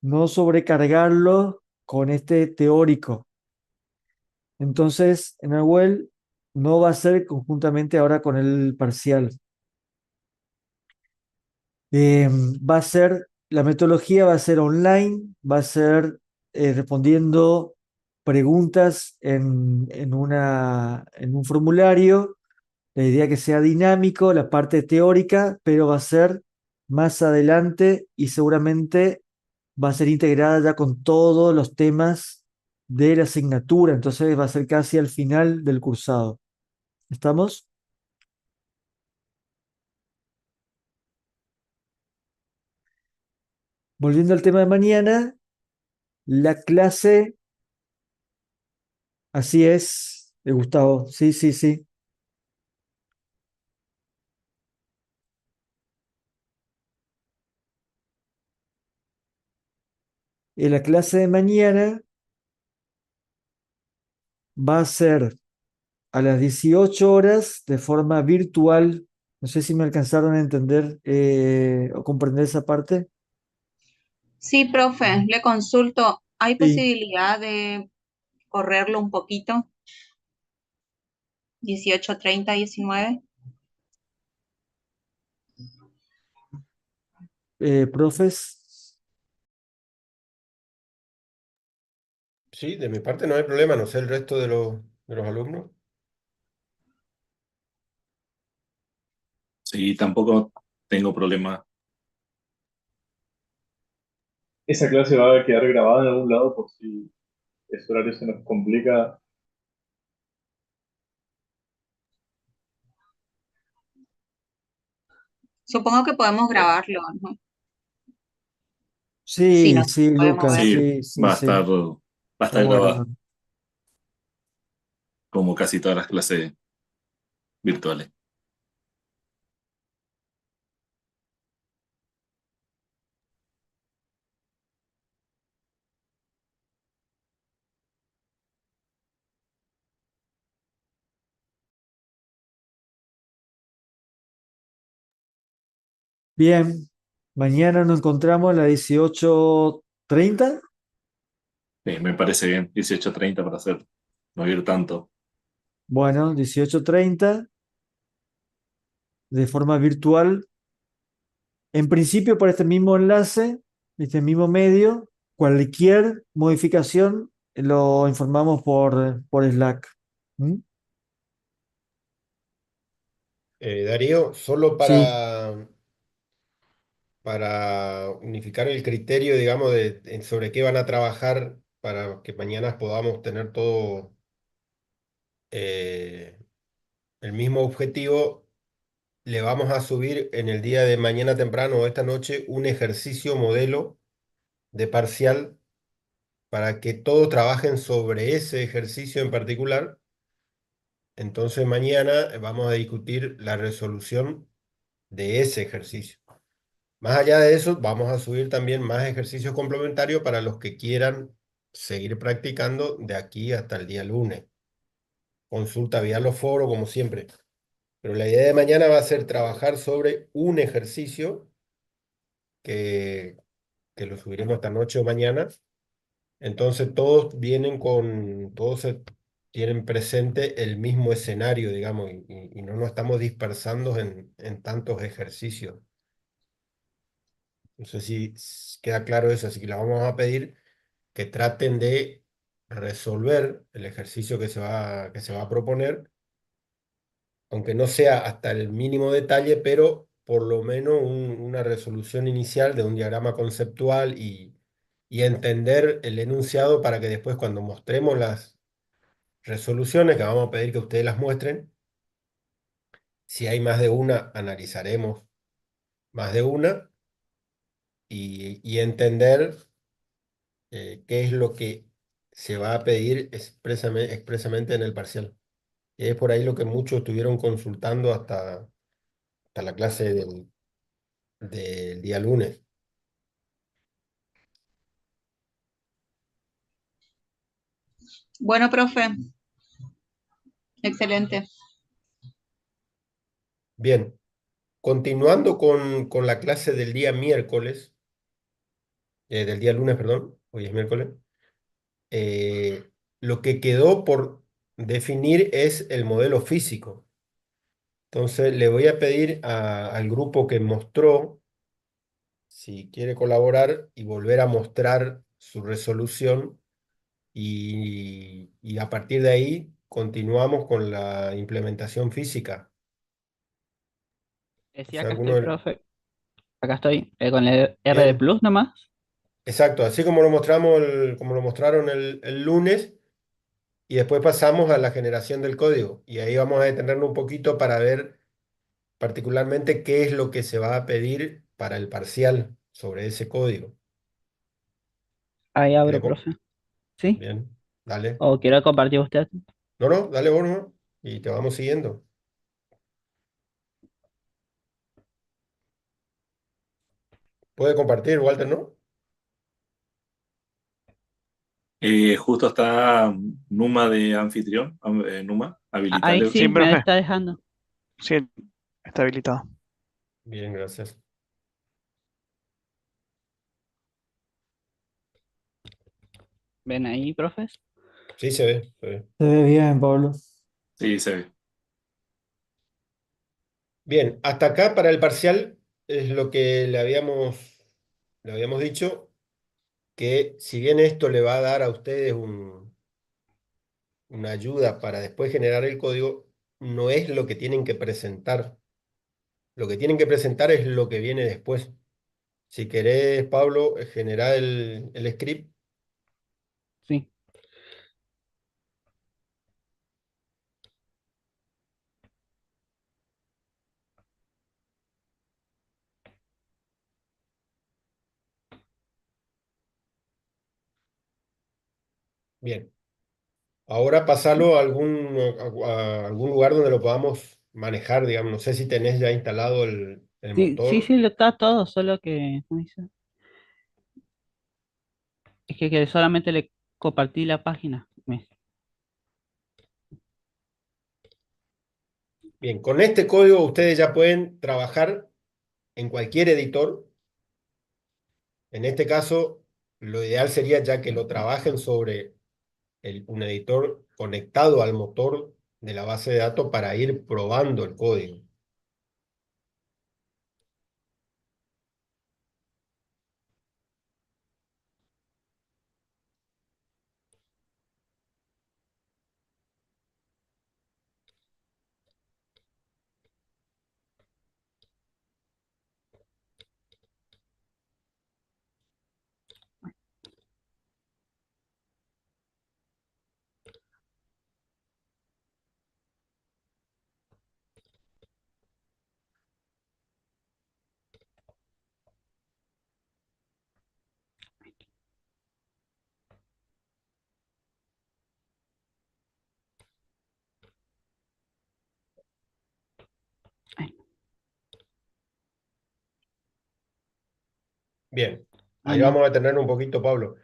no sobrecargarlo con este teórico. Entonces, en Nahuel no va a ser conjuntamente ahora con el parcial. Va a ser, la metodología va a ser online, va a ser respondiendo preguntas en un formulario. La idea que sea dinámico, la parte teórica, pero va a ser más adelante y seguramente va a ser integrada ya con todos los temas de la asignatura. Entonces va a ser casi al final del cursado. ¿Estamos? Volviendo al tema de mañana, la clase, así es, Gustavo, sí, sí, sí. La clase de mañana va a ser a las 18 horas de forma virtual. No sé si me alcanzaron a entender o comprender esa parte. Sí, profe, le consulto, ¿hay Sí, posibilidad de correrlo un poquito? 18, 30, 19. profes. Sí, de mi parte no hay problema, no sé el resto de los alumnos. Sí, tampoco tengo problema. esa clase va a quedar grabada en algún lado por si ese horario se nos complica. Supongo que podemos grabarlo, ¿no? Si Sí, no sí, se puede Lucas, mover. Sí, sí, sí, sí. va a estar Vamos a grabada, grabar. como casi todas las clases virtuales. Bien, mañana nos encontramos a las 18:30. Sí, me parece bien, 18:30 para hacer, no ir tanto. Bueno, 18:30 de forma virtual. En principio, por este mismo enlace, este mismo medio, cualquier modificación lo informamos por Slack. ¿Mm? Darío, solo Sí, para unificar el criterio, digamos, sobre qué van a trabajar para que mañana podamos tener todo eh, el mismo objetivo, le vamos a subir en el día de mañana temprano o esta noche un ejercicio modelo de parcial para que todos trabajen sobre ese ejercicio en particular. Entonces mañana vamos a discutir la resolución de ese ejercicio. Más allá de eso, vamos a subir también más ejercicios complementarios para los que quieran seguir practicando de aquí hasta el día lunes. Consulta vía los foros, como siempre. Pero la idea de mañana va a ser trabajar sobre un ejercicio que, que lo subiremos esta noche o mañana. Entonces todos tienen presente el mismo escenario, digamos, y no nos estamos dispersando en tantos ejercicios. No sé si queda claro eso, así que le vamos a pedir que traten de resolver el ejercicio que se va a proponer, aunque no sea hasta el mínimo detalle, pero por lo menos una resolución inicial de un diagrama conceptual y entender el enunciado para que después cuando mostremos las resoluciones, que vamos a pedir que ustedes las muestren, si hay más de una, analizaremos más de una y entender qué es lo que se va a pedir expresamente en el parcial. Y es por ahí lo que muchos estuvieron consultando hasta la clase del día lunes. Bueno, profe, excelente. Bien, continuando con la clase del día miércoles, del día lunes, perdón, hoy es miércoles, lo que quedó por definir es el modelo físico. Entonces le voy a pedir al grupo que mostró, si quiere colaborar y volver a mostrar su resolución y a partir de ahí continuamos con la implementación física. O Sí, sea, acá estoy, alguno... profe. Acá estoy, con el RD Bien, Plus nomás. exacto, así como lo mostramos como lo mostraron el lunes y después pasamos a la generación del código y ahí vamos a detenernos un poquito para ver particularmente qué es lo que se va a pedir para el parcial sobre ese código. Ahí abro, ¿Quiere profe. ¿Sí? Bien, dale. ¿O quiero compartir usted? No, no, dale vos, ¿no? Y te vamos siguiendo. Puede compartir, Walter, ¿no? Justo está Numa de anfitrión, Numa, Ahí habilitarle. Sí, sí, me profe. está dejando. Sí, está habilitado. Bien, gracias. ¿Ven ahí, profes? Sí, se ve, se ve. se ve bien, Pablo. Sí, se ve. Bien, hasta acá para el parcial es lo que le habíamos dicho, que si bien esto le va a dar a ustedes una ayuda para después generar el código, no es lo que tienen que presentar. Lo que tienen que presentar es lo que viene después. Si querés, Pablo, generar el script. Sí. Bien. Ahora pasalo a algún lugar donde lo podamos manejar, digamos. No sé si tenés ya instalado el Sí, sí, motor. sí, lo está todo, solo que, ¿cómo dice? Es que solamente le compartí la página. Bien, con este código ustedes ya pueden trabajar en cualquier editor. En este caso, lo ideal sería ya que lo trabajen sobre un editor conectado al motor de la base de datos para ir probando el código. Bien, Ah, ahí no. vamos a tener un poquito, Pablo.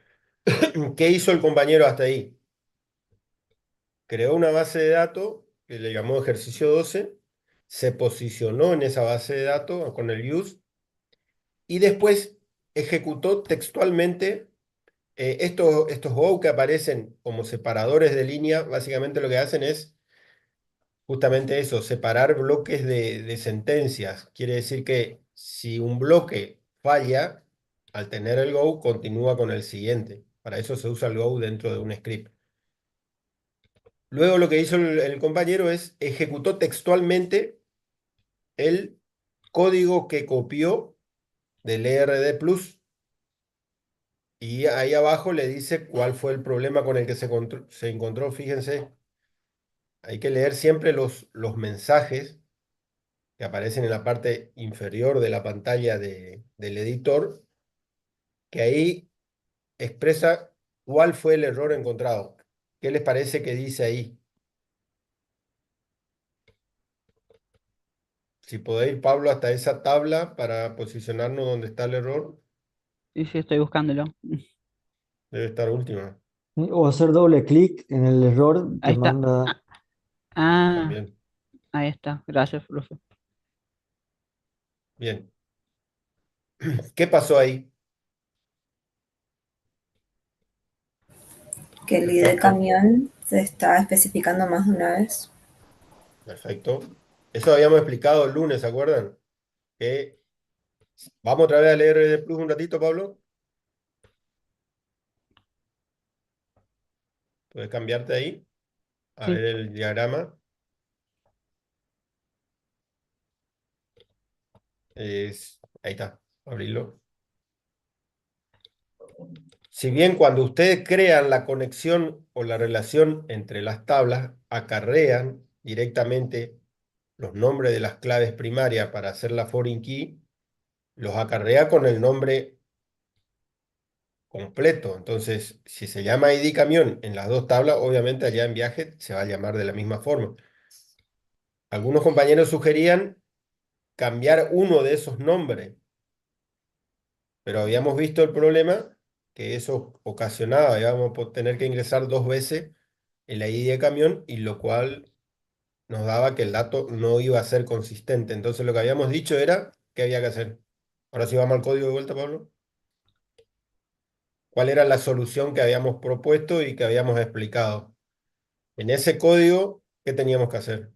¿Qué hizo el compañero hasta ahí? Creó una base de datos que le llamó ejercicio 12, se posicionó en esa base de datos con el use y después ejecutó textualmente estos go que aparecen como separadores de línea. Básicamente lo que hacen es justamente eso, separar bloques de sentencias. Quiere decir que si un bloque falla, al tener el go, continúa con el siguiente. Para eso se usa el go dentro de un script. Luego lo que hizo el compañero es ejecutó textualmente el código que copió del ERD Plus y ahí abajo le dice cuál fue el problema con el que se encontró. Fíjense, hay que leer siempre los mensajes que aparecen en la parte inferior de la pantalla del editor, que ahí expresa cuál fue el error encontrado. ¿Qué les parece que dice ahí? Si podéis ir, Pablo, hasta esa tabla para posicionarnos donde está el error, Sí, sí, estoy buscándolo. debe estar última O hacer doble clic en el error, te Ahí está. manda. Ah, también. ahí está. Gracias, profe. Bien. ¿Qué pasó ahí? Que el ID Perfecto, camión se está especificando más de una vez. perfecto. Eso habíamos explicado el lunes, ¿se acuerdan? Que vamos otra vez a leer de Plus un ratito, Pablo. Puedes cambiarte ahí, a Sí. ver el diagrama. Ahí está, abrirlo. Si bien cuando ustedes crean la conexión o la relación entre las tablas, acarrean directamente los nombres de las claves primarias para hacer la foreign key, los acarrea con el nombre completo. Entonces, si se llama ID camión en las dos tablas, obviamente allá en viaje se va a llamar de la misma forma. Algunos compañeros sugerían cambiar uno de esos nombres, pero habíamos visto el problema que eso ocasionaba, íbamos a tener que ingresar dos veces el ID de camión y lo cual nos daba que el dato no iba a ser consistente. Entonces lo que habíamos dicho era que había que hacer. Ahora sí vamos al código de vuelta, Pablo. ¿Cuál era la solución que habíamos propuesto y que habíamos explicado? En ese código, ¿qué teníamos que hacer?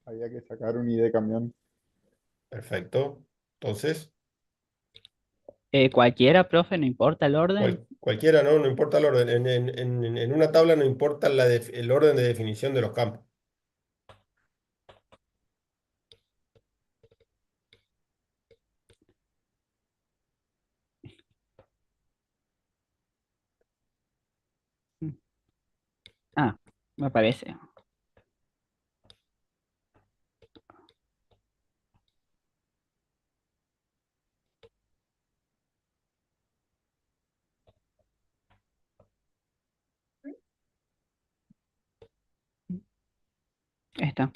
Había que sacar un ID camión. Perfecto. Entonces, Cualquiera, profe, no importa el orden. cualquiera, ¿no? No importa el orden. En una tabla no importa el orden de definición de los campos. Me parece. Esta.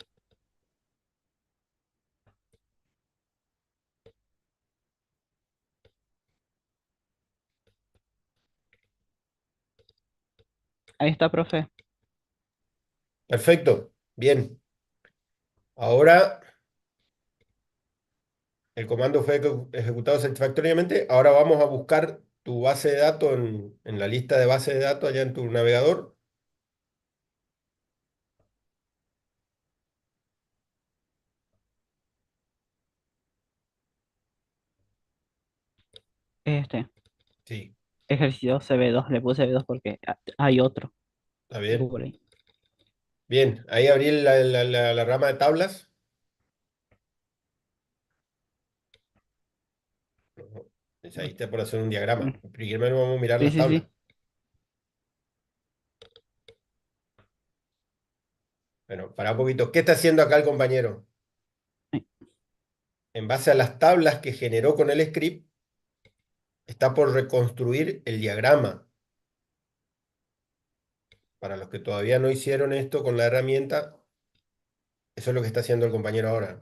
Ahí está, profe. Perfecto, bien. Ahora el comando fue ejecutado satisfactoriamente. Ahora vamos a buscar tu base de datos en la lista de base de datos allá en tu navegador. Este. Sí, Ejercicio CB2. Le puse B2 porque hay otro. está en bien. Google ahí. Bien, ahí abrí la rama de tablas. Ahí está por hacer un diagrama. Primero vamos a mirar Sí, las sí, tablas. sí. Bueno, para un poquito. ¿Qué está haciendo acá el compañero? Ahí. En base a las tablas que generó con el script, está por reconstruir el diagrama. Para los que todavía no hicieron esto con la herramienta, eso es lo que está haciendo el compañero ahora.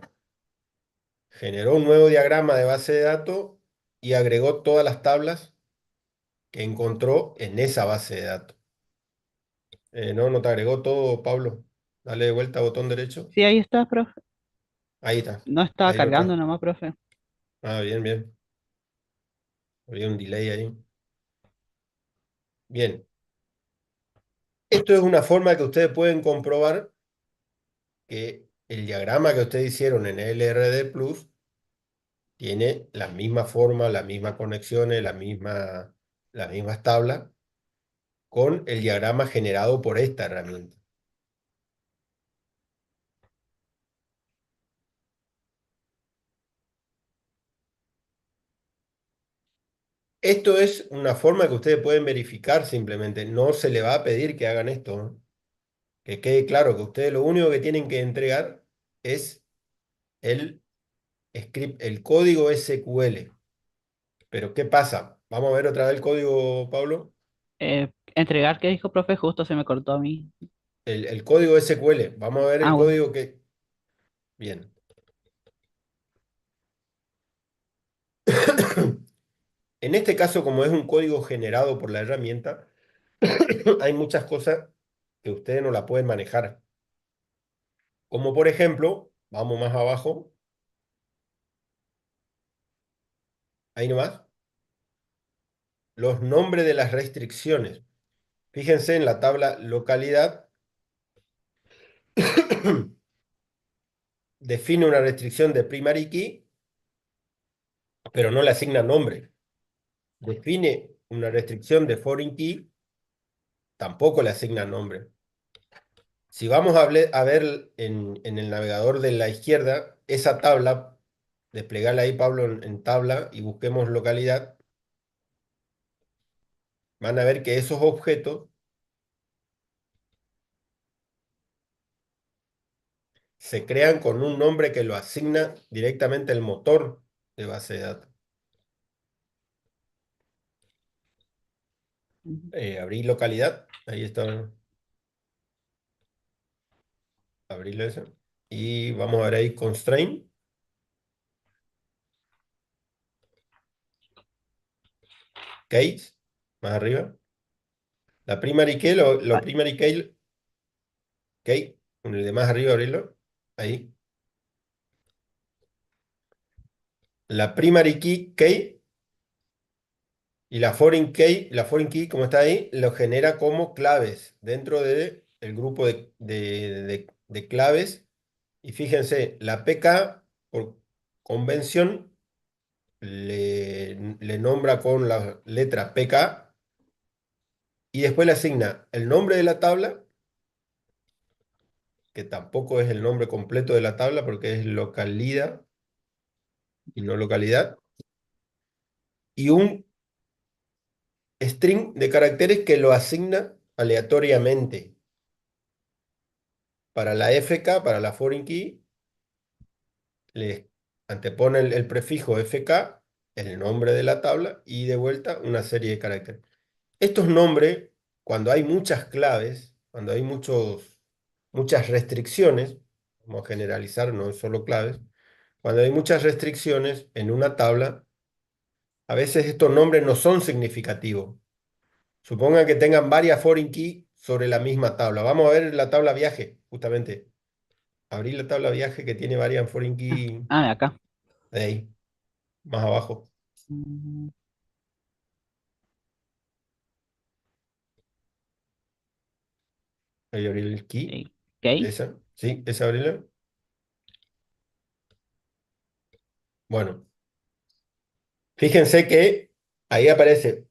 Generó un nuevo diagrama de base de datos y agregó todas las tablas que encontró en esa base de datos. No te agregó todo, Pablo. Dale de vuelta botón derecho. Sí, ahí está, profe. Ahí está. No está Ahí lo cargando trajo. nomás, profe. Ah, bien, bien. Había un delay ahí. Bien. Esto es una forma que ustedes pueden comprobar que el diagrama que ustedes hicieron en LRD Plus tiene la misma forma, las mismas conexiones, las mismas tablas con el diagrama generado por esta herramienta. Esto es una forma que ustedes pueden verificar simplemente. No se le va a pedir que hagan esto, ¿no? Que quede claro que ustedes lo único que tienen que entregar es el script, el código SQL. Pero ¿qué pasa? Vamos a ver otra vez el código, Pablo. Entregar, ¿qué dijo, profe? Justo se me cortó a mí. El código SQL. Vamos a ver el Ah, bueno. código que... Bien. En este caso, como es un código generado por la herramienta, hay muchas cosas que ustedes no la pueden manejar. Como por ejemplo, vamos más abajo, ahí nomás, los nombres de las restricciones. Fíjense en la tabla localidad, define una restricción de primary key, pero no le asigna nombre. Define una restricción de foreign key, tampoco le asigna nombre. Si vamos a ver en el navegador de la izquierda, esa tabla, desplegarla ahí, Pablo, en tabla y busquemos localidad, van a ver que esos objetos se crean con un nombre que lo asigna directamente el motor de base de datos. Abrí localidad, ahí está, abrirlo eso. Y vamos a ver ahí constraint. Case, más arriba. La primary key, lo primary key, con el de más arriba abrirlo, ahí. La primary key y la foreign key, como está ahí, lo genera como claves dentro del grupo de claves. Y fíjense, la PK, por convención, le nombra con la letra PK y después le asigna el nombre de la tabla, que tampoco es el nombre completo de la tabla porque es localidad y no localidad, y un string de caracteres que lo asigna aleatoriamente. para la FK, para la foreign key, le antepone el prefijo FK, el nombre de la tabla y de vuelta una serie de caracteres. Estos nombres, cuando hay muchas claves, cuando hay muchas restricciones, vamos a generalizar, no solo claves, cuando hay muchas restricciones en una tabla, a veces estos nombres no son significativos. Supongan que tengan varias foreign key sobre la misma tabla. Vamos a ver la tabla viaje, justamente. Abrir la tabla viaje que tiene varias foreign key Ah, de acá. de ahí, más abajo. Mm, Ahí abrir el key. ok. Esa, sí, esa abrirla. Bueno, fíjense que ahí aparece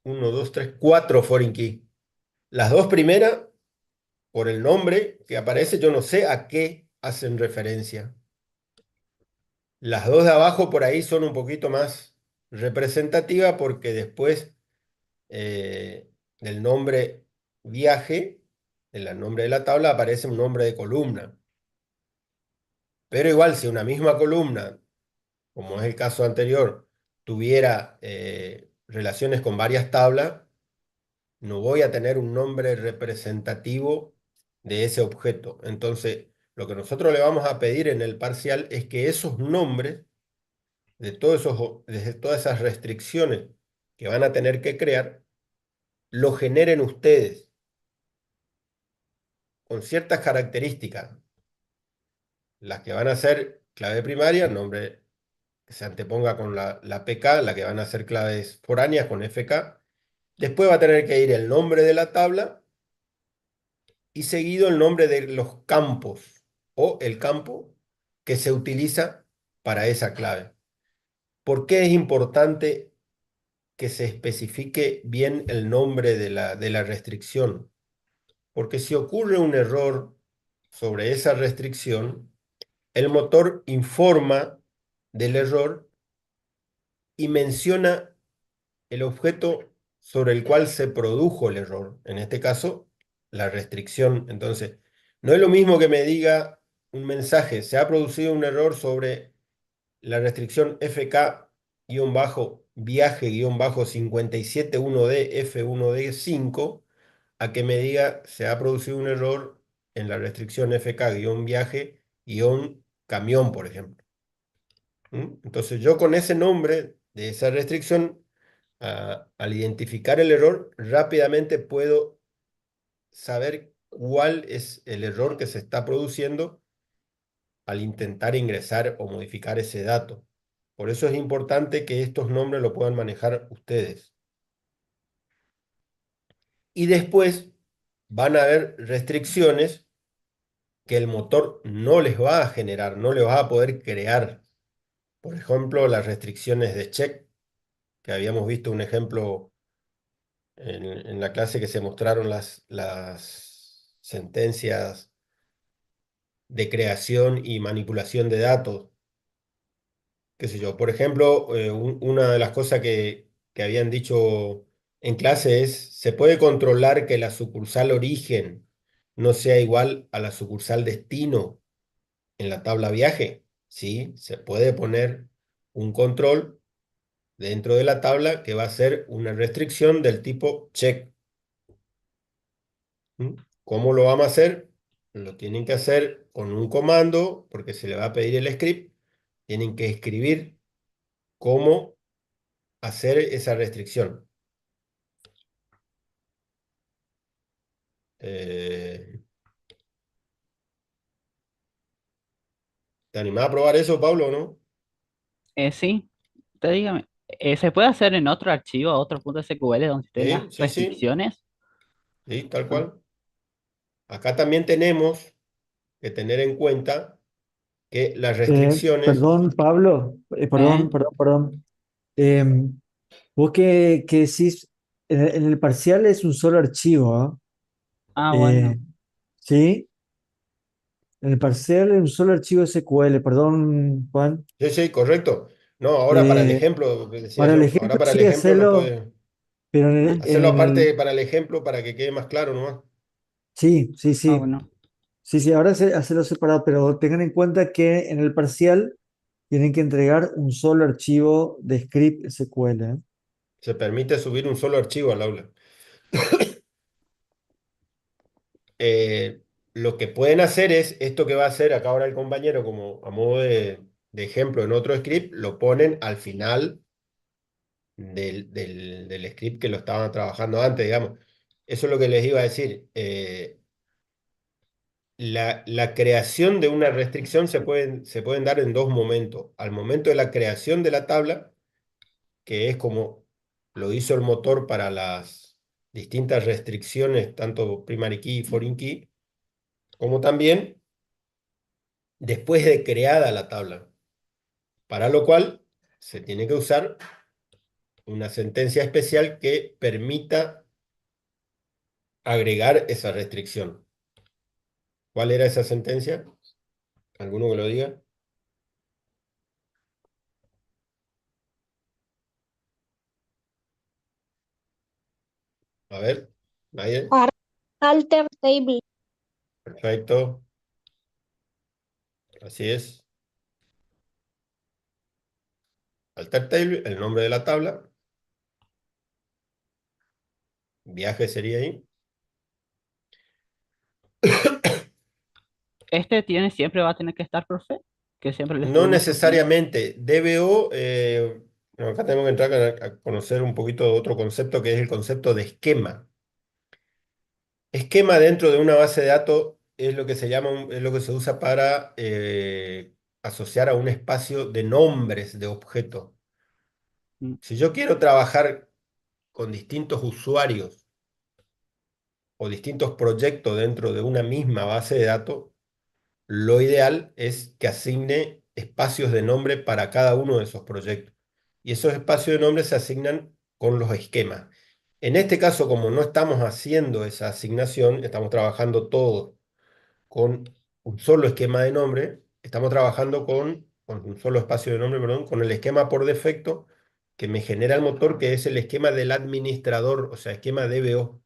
1, 2, 3, 4 foreign key. Las dos primeras, por el nombre que aparece, yo no sé a qué hacen referencia. Las dos de abajo por ahí son un poquito más representativas porque después del nombre viaje, en el nombre de la tabla, aparece un nombre de columna. Pero igual, si una misma columna, como es el caso anterior, tuviera relaciones con varias tablas, no voy a tener un nombre representativo de ese objeto. Entonces, lo que nosotros le vamos a pedir en el parcial es que esos nombres de todas esas restricciones que van a tener que crear, lo generen ustedes con ciertas características. Las que van a ser clave primaria, nombre que se anteponga con la PK, la que van a ser claves foráneas con FK. Después va a tener que ir el nombre de la tabla y seguido el nombre de los campos o el campo que se utiliza para esa clave. ¿Por qué es importante que se especifique bien el nombre de la restricción? Porque si ocurre un error sobre esa restricción, el motor informa del error y menciona el objeto sobre el cual se produjo el error. En este caso, la restricción. Entonces, no es lo mismo que me diga un mensaje, se ha producido un error sobre la restricción FK-viaje-571D F1D5, a que me diga se ha producido un error en la restricción FK-viaje-camión, por ejemplo. Entonces yo con ese nombre de esa restricción, al identificar el error, rápidamente puedo saber cuál es el error que se está produciendo al intentar ingresar o modificar ese dato. Por eso es importante que estos nombres lo puedan manejar ustedes. Y después van a haber restricciones que el motor no les va a generar, no les va a poder crear. Por ejemplo, las restricciones de check, que habíamos visto un ejemplo en la clase que se mostraron las sentencias de creación y manipulación de datos. Qué sé yo. Por ejemplo, una de las cosas que habían dicho en clase es, ¿se puede controlar que la sucursal origen no sea igual a la sucursal destino en la tabla viaje? Sí, se puede poner un control dentro de la tabla que va a ser una restricción del tipo check. ¿Cómo lo vamos a hacer? Lo tienen que hacer con un comando, porque se le va a pedir el script. Tienen que escribir cómo hacer esa restricción. ¿Te animás a probar eso, Pablo, o no? Sí, usted dígame. ¿Se puede hacer en otro archivo, otro punto SQL donde tenga Sí, sí, sí, restricciones? sí, tal Ah, cual. Acá también tenemos que tener en cuenta que las restricciones, Perdón, Pablo, ¿eh? perdón. Vos que decís, en el parcial es un solo archivo, ¿ah? Ah, Eh, bueno. ¿Sí? En el parcial es un solo archivo SQL, perdón, Juan. sí, sí, correcto. No, ahora para el Eh, ejemplo que decía para el yo, ahora ejemplo para el sí ejemplo lo hacerlo, puede pero Ah, hacerlo aparte para el ejemplo para que quede más claro nomás. sí, sí, ah, sí. bueno. Sí, sí, ahora hacerlo separado, pero tengan en cuenta que en el parcial tienen que entregar un solo archivo de script SQL, ¿eh? Se permite subir un solo archivo al aula. Lo que pueden hacer es esto que va a hacer acá ahora el compañero, como a modo de ejemplo en otro script, lo ponen al final del script que lo estaban trabajando antes, digamos. Eso es lo que les iba a decir. La creación de una restricción se pueden dar en dos momentos. Al momento de la creación de la tabla, que es como lo hizo el motor para las distintas restricciones, tanto primary key y foreign key, como también después de creada la tabla, para lo cual se tiene que usar una sentencia especial que permita agregar esa restricción. ¿Cuál era esa sentencia? ¿Alguno que lo diga? A ver, ¿nadie? Alter table. Perfecto, así es. Alter table, el nombre de la tabla. Viaje sería ahí. Siempre va a tener que estar, profe, que siempre le No estuvimos usando. necesariamente. DBO, bueno, acá tenemos que entrar a conocer un poquito de otro concepto que es el concepto de esquema. Esquema dentro de una base de datos es lo que se llama, es lo que se usa para asociar a un espacio de nombres de objetos. Mm. Si yo quiero trabajar con distintos usuarios o distintos proyectos dentro de una misma base de datos, lo ideal es que asigne espacios de nombre para cada uno de esos proyectos. Y esos espacios de nombre se asignan con los esquemas. En este caso, como no estamos haciendo esa asignación, estamos trabajando todo con un solo esquema de nombre, estamos trabajando con un solo espacio de nombre, perdón, con el esquema por defecto que me genera el motor, que es el esquema del administrador, o sea, esquema DBO.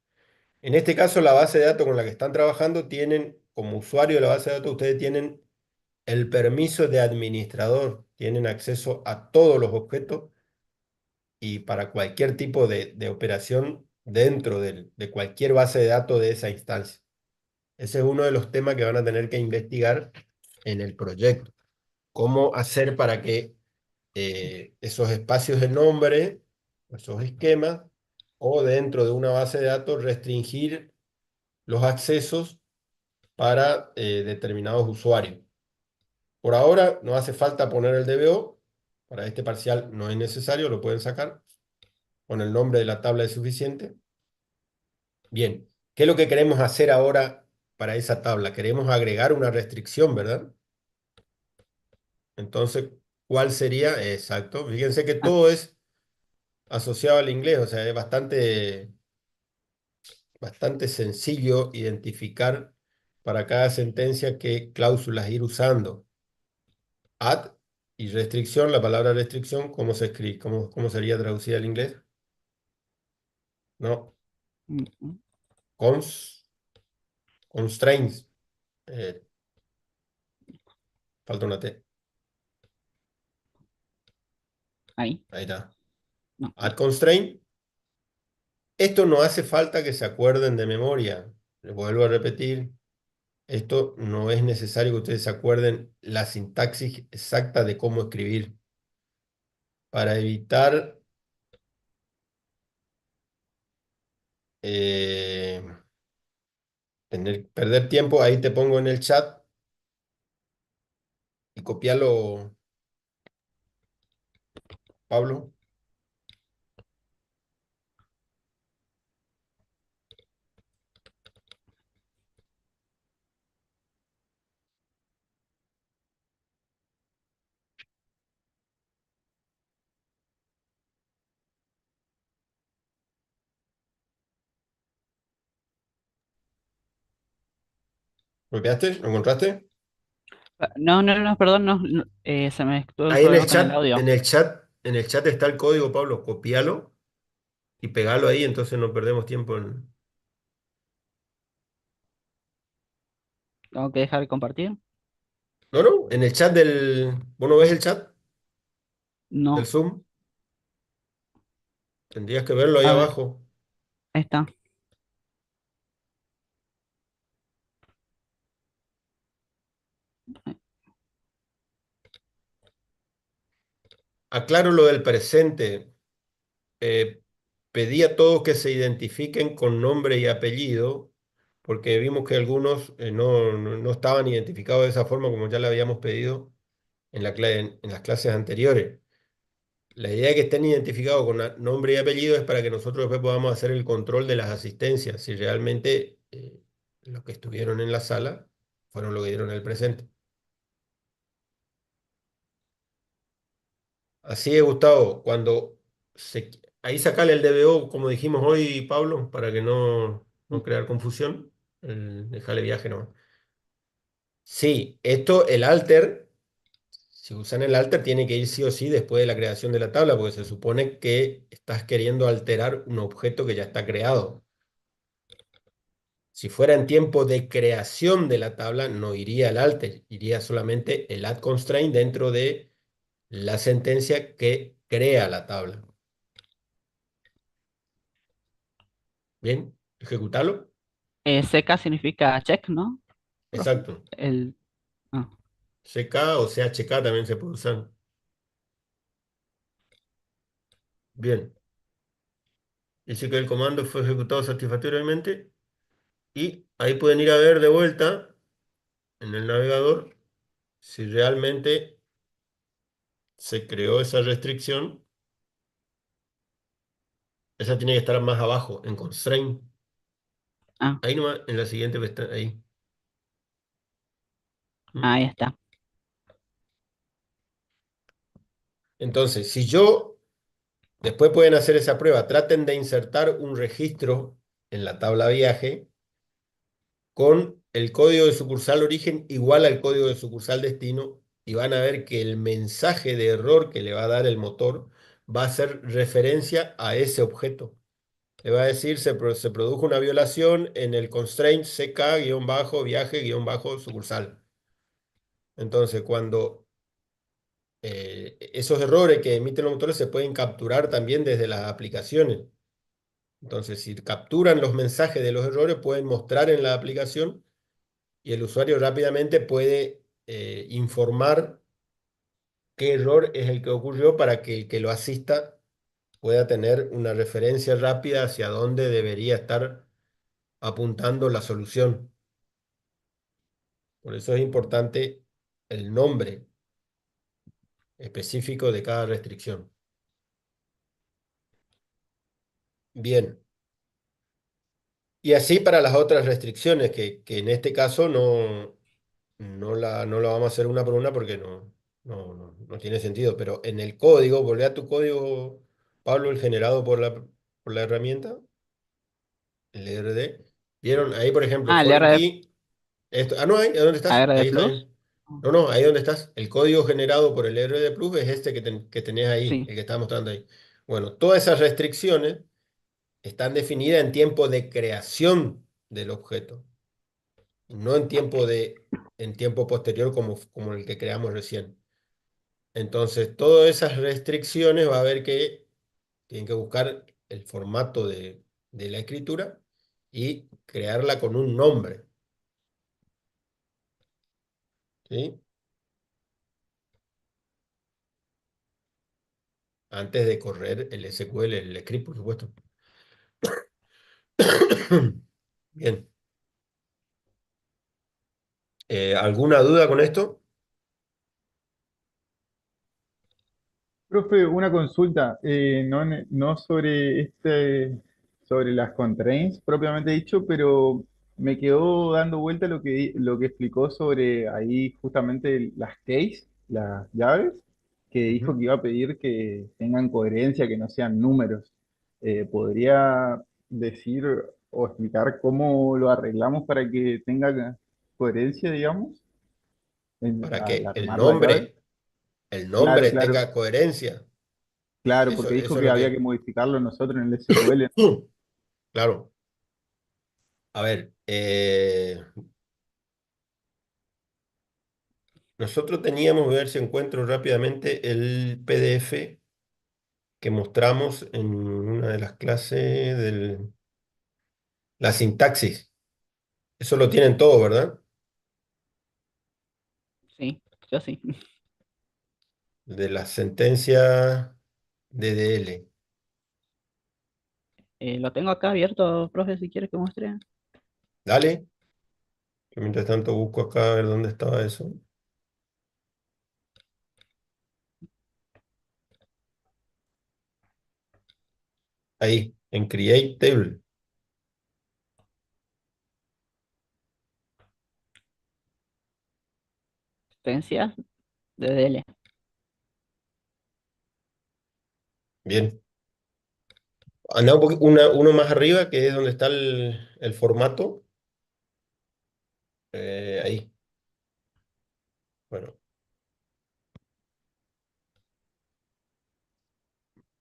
En este caso, la base de datos con la que están trabajando tienen, como usuario de la base de datos, ustedes tienen el permiso de administrador, tienen acceso a todos los objetos y para cualquier tipo de operación dentro de cualquier base de datos de esa instancia. Ese es uno de los temas que van a tener que investigar en el proyecto. Cómo hacer para que esos espacios de nombre, esos esquemas, o dentro de una base de datos restringir los accesos para determinados usuarios. Por ahora no hace falta poner el DBO, para este parcial no es necesario, lo pueden sacar, con el nombre de la tabla es suficiente. Bien, ¿qué es lo que queremos hacer ahora para esa tabla? Queremos agregar una restricción, ¿verdad? Entonces, ¿cuál sería? Exacto, fíjense que Ah, todo es asociado al inglés, o sea, es bastante sencillo identificar para cada sentencia qué cláusulas ir usando. Add y restricción, la palabra restricción, ¿cómo se escribe? ¿Cómo sería traducida al inglés? No, ujú. cons, constraints, eh, falta una T, Ahí, ahí está. no, Add ahí. constraint, esto no hace falta que se acuerden de memoria, les vuelvo a repetir, esto no es necesario que ustedes se acuerden la sintaxis exacta de cómo escribir. Para evitar eh, perder tiempo, ahí te pongo en el chat y copialo, Pablo. ¿Copiaste? ¿Lo encontraste? No, no, no, perdón, no, se me estuvo el Ahí en el problema con el chat, audio. en el chat está el código, Pablo. Copialo y pegalo ahí, entonces no perdemos tiempo en. Tengo que dejar de compartir. No, no, en el chat del... ¿Vos no ves el chat del No, Zoom? Tendrías que verlo ahí a ver, abajo. ahí está. Aclaro lo del presente. Pedí a todos que se identifiquen con nombre y apellido, porque vimos que algunos no estaban identificados de esa forma como ya le habíamos pedido en las clases anteriores. La idea de que estén identificados con nombre y apellido es para que nosotros después podamos hacer el control de las asistencias, si realmente los que estuvieron en la sala fueron los que dieron el presente. Así es, Gustavo, ahí sacale el DBO, como dijimos hoy, Pablo, para que no crear confusión. Déjale viaje no. Sí, el alter, si usan el alter, tiene que ir sí o sí después de la creación de la tabla, porque se supone que estás queriendo alterar un objeto que ya está creado. Si fuera en tiempo de creación de la tabla, no iría el alter, iría solamente el add constraint dentro de la sentencia que crea la tabla. Bien, ejecutarlo. CK significa check, ¿no, profe? Exacto. Ah, CK o CHK también se puede usar. Bien. Dice que el comando fue ejecutado satisfactoriamente y ahí pueden ir a ver de vuelta en el navegador si realmente se creó esa restricción. Esa tiene que estar más abajo, en constraint. ah, Ahí nomás, en la siguiente pestaña, ahí. ¿Mm? ahí está. Entonces, después pueden hacer esa prueba, traten de insertar un registro en la tabla viaje con el código de sucursal origen igual al código de sucursal destino y van a ver que el mensaje de error que le va a dar el motor va a hacer referencia a ese objeto. Le va a decir, se produjo una violación en el constraint CK-viaje-sucursal. Entonces, cuando esos errores que emiten los motores se pueden capturar también desde las aplicaciones. Entonces, si capturan los mensajes de los errores, pueden mostrar en la aplicación y el usuario rápidamente puede informar qué error es el que ocurrió para que el que lo asista pueda tener una referencia rápida hacia dónde debería estar apuntando la solución. Por eso es importante el nombre específico de cada restricción. Bien. Y así para las otras restricciones, que en este caso no la vamos a hacer una por una porque no tiene sentido. Pero en el código, volvé a tu código, Pablo, el generado por la herramienta, el ERD. ¿Vieron? Ahí, por ejemplo, Ah, el foreign RD, key. No, ahí, ¿dónde estás? ARD Ahí está Plus. bien. No, ahí donde estás. El código generado por el ERD Plus es este que tenés ahí, Sí. el que estaba mostrando ahí. Bueno, todas esas restricciones están definidas en tiempo de creación del objeto, no en tiempo posterior como el que creamos recién. Entonces, todas esas restricciones va a haber que tienen que buscar el formato de la escritura y crearla con un nombre. ¿Sí? Antes de correr el SQL, el script, por supuesto. Bien. ¿Alguna duda con esto? Profe, una consulta, no sobre sobre las constraints propiamente dicho, pero me quedó dando vuelta lo que explicó sobre ahí justamente las case, las llaves, que dijo Ujú. que iba a pedir que tengan coherencia, que no sean números. ¿Podría decir o explicar cómo lo arreglamos para que tenga coherencia, digamos, Para al que el armar la llave? nombre, el Claro, nombre claro. tenga coherencia. Claro, Eso, porque dijo eso es que lo había que que... modificarlo nosotros en el SQL. Claro. A ver, nosotros teníamos, voy a ver si encuentro rápidamente el PDF que mostramos en una de las clases de la sintaxis. Eso lo tienen todo, ¿verdad? Sí, yo sí. De la sentencia DDL. Lo tengo acá abierto, profe, si quiere que muestre. Dale. Yo mientras tanto busco acá a ver dónde estaba eso. Ahí, en Create Table. Sentencias de DL. Bien. Anda uno más arriba, que es donde está el formato. Ahí. Bueno,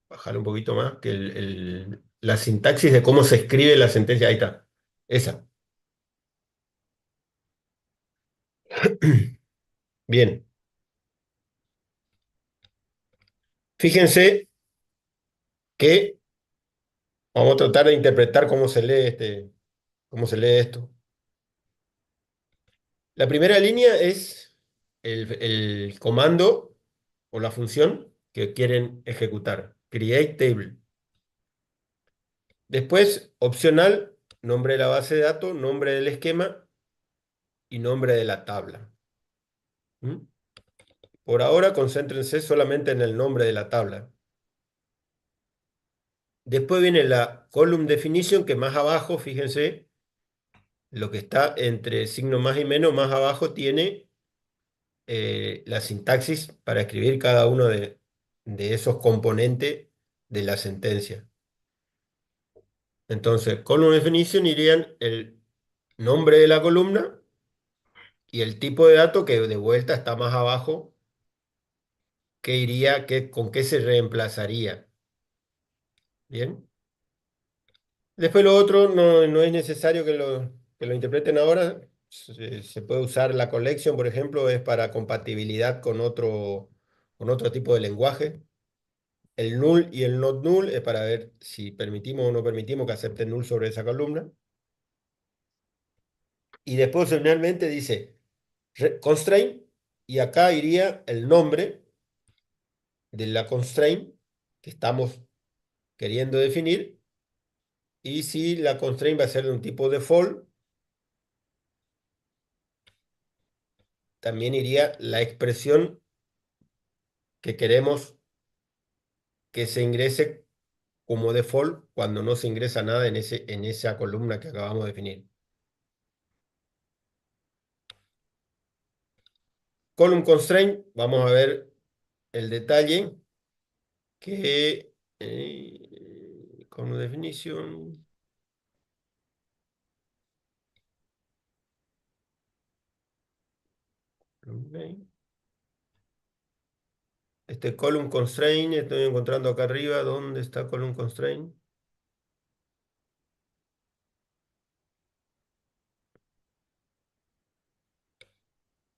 bajar un poquito más, que la sintaxis de cómo se escribe la sentencia. Ahí está. Esa. Bien. Fíjense que vamos a tratar de interpretar cómo se lee esto. La primera línea es el comando o la función que quieren ejecutar. Create table. Después, opcional, nombre de la base de datos, nombre del esquema y nombre de la tabla. ¿Mm? Por ahora, concéntrense solamente en el nombre de la tabla. Después viene la column definition, que más abajo, fíjense, lo que está entre signo más y menos, más abajo tiene la sintaxis para escribir cada uno de esos componentes de la sentencia. Entonces, column definition irían el nombre de la columna y el tipo de dato que de vuelta está más abajo, que iría, con qué se reemplazaría. Bien. Después lo otro no es necesario que lo interpreten ahora. Se puede usar la collection, por ejemplo, es para compatibilidad con otro tipo de lenguaje. El null y el not null es para ver si permitimos o no permitimos que acepte null sobre esa columna. Y después finalmente dice constraint, y acá iría el nombre de la constraint que estamos queriendo definir, y si la constraint va a ser de un tipo default, también iría la expresión que queremos que se ingrese como default cuando no se ingresa nada en esa columna que acabamos de definir. Column constraint, vamos a ver el detalle que como definición. Ok. Este column constraint, estoy encontrando acá arriba. ¿Dónde está column constraint?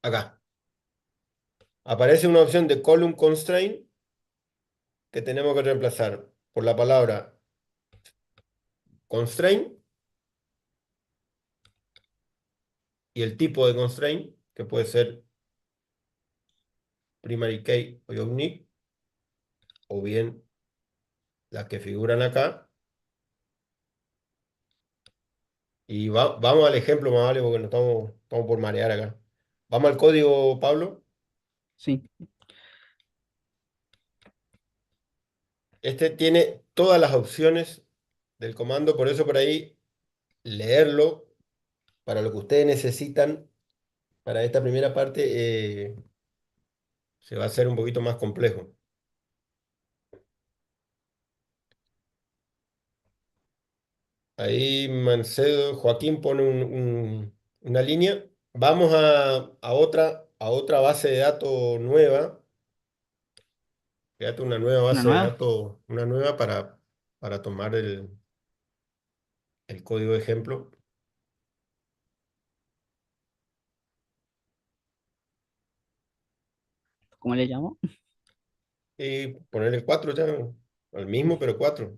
Acá. Aparece una opción de column constraint que tenemos que reemplazar por la palabra constraint y el tipo de constraint, que puede ser primary key o unique, o bien las que figuran acá. Y vamos al ejemplo más vale porque nos estamos por marear acá. Vamos al código, Pablo. Sí. Este tiene todas las opciones del comando, por eso por ahí leerlo para lo que ustedes necesitan para esta primera parte se va a hacer un poquito más complejo. Ahí Mancedo, Joaquín pone una línea. Vamos a otra base de datos nueva. Créate una nueva ¿Una base de nueva? datos, una nueva para tomar el código de ejemplo. ¿cómo le llamo? Y ponerle 4 ya, al mismo, pero 4.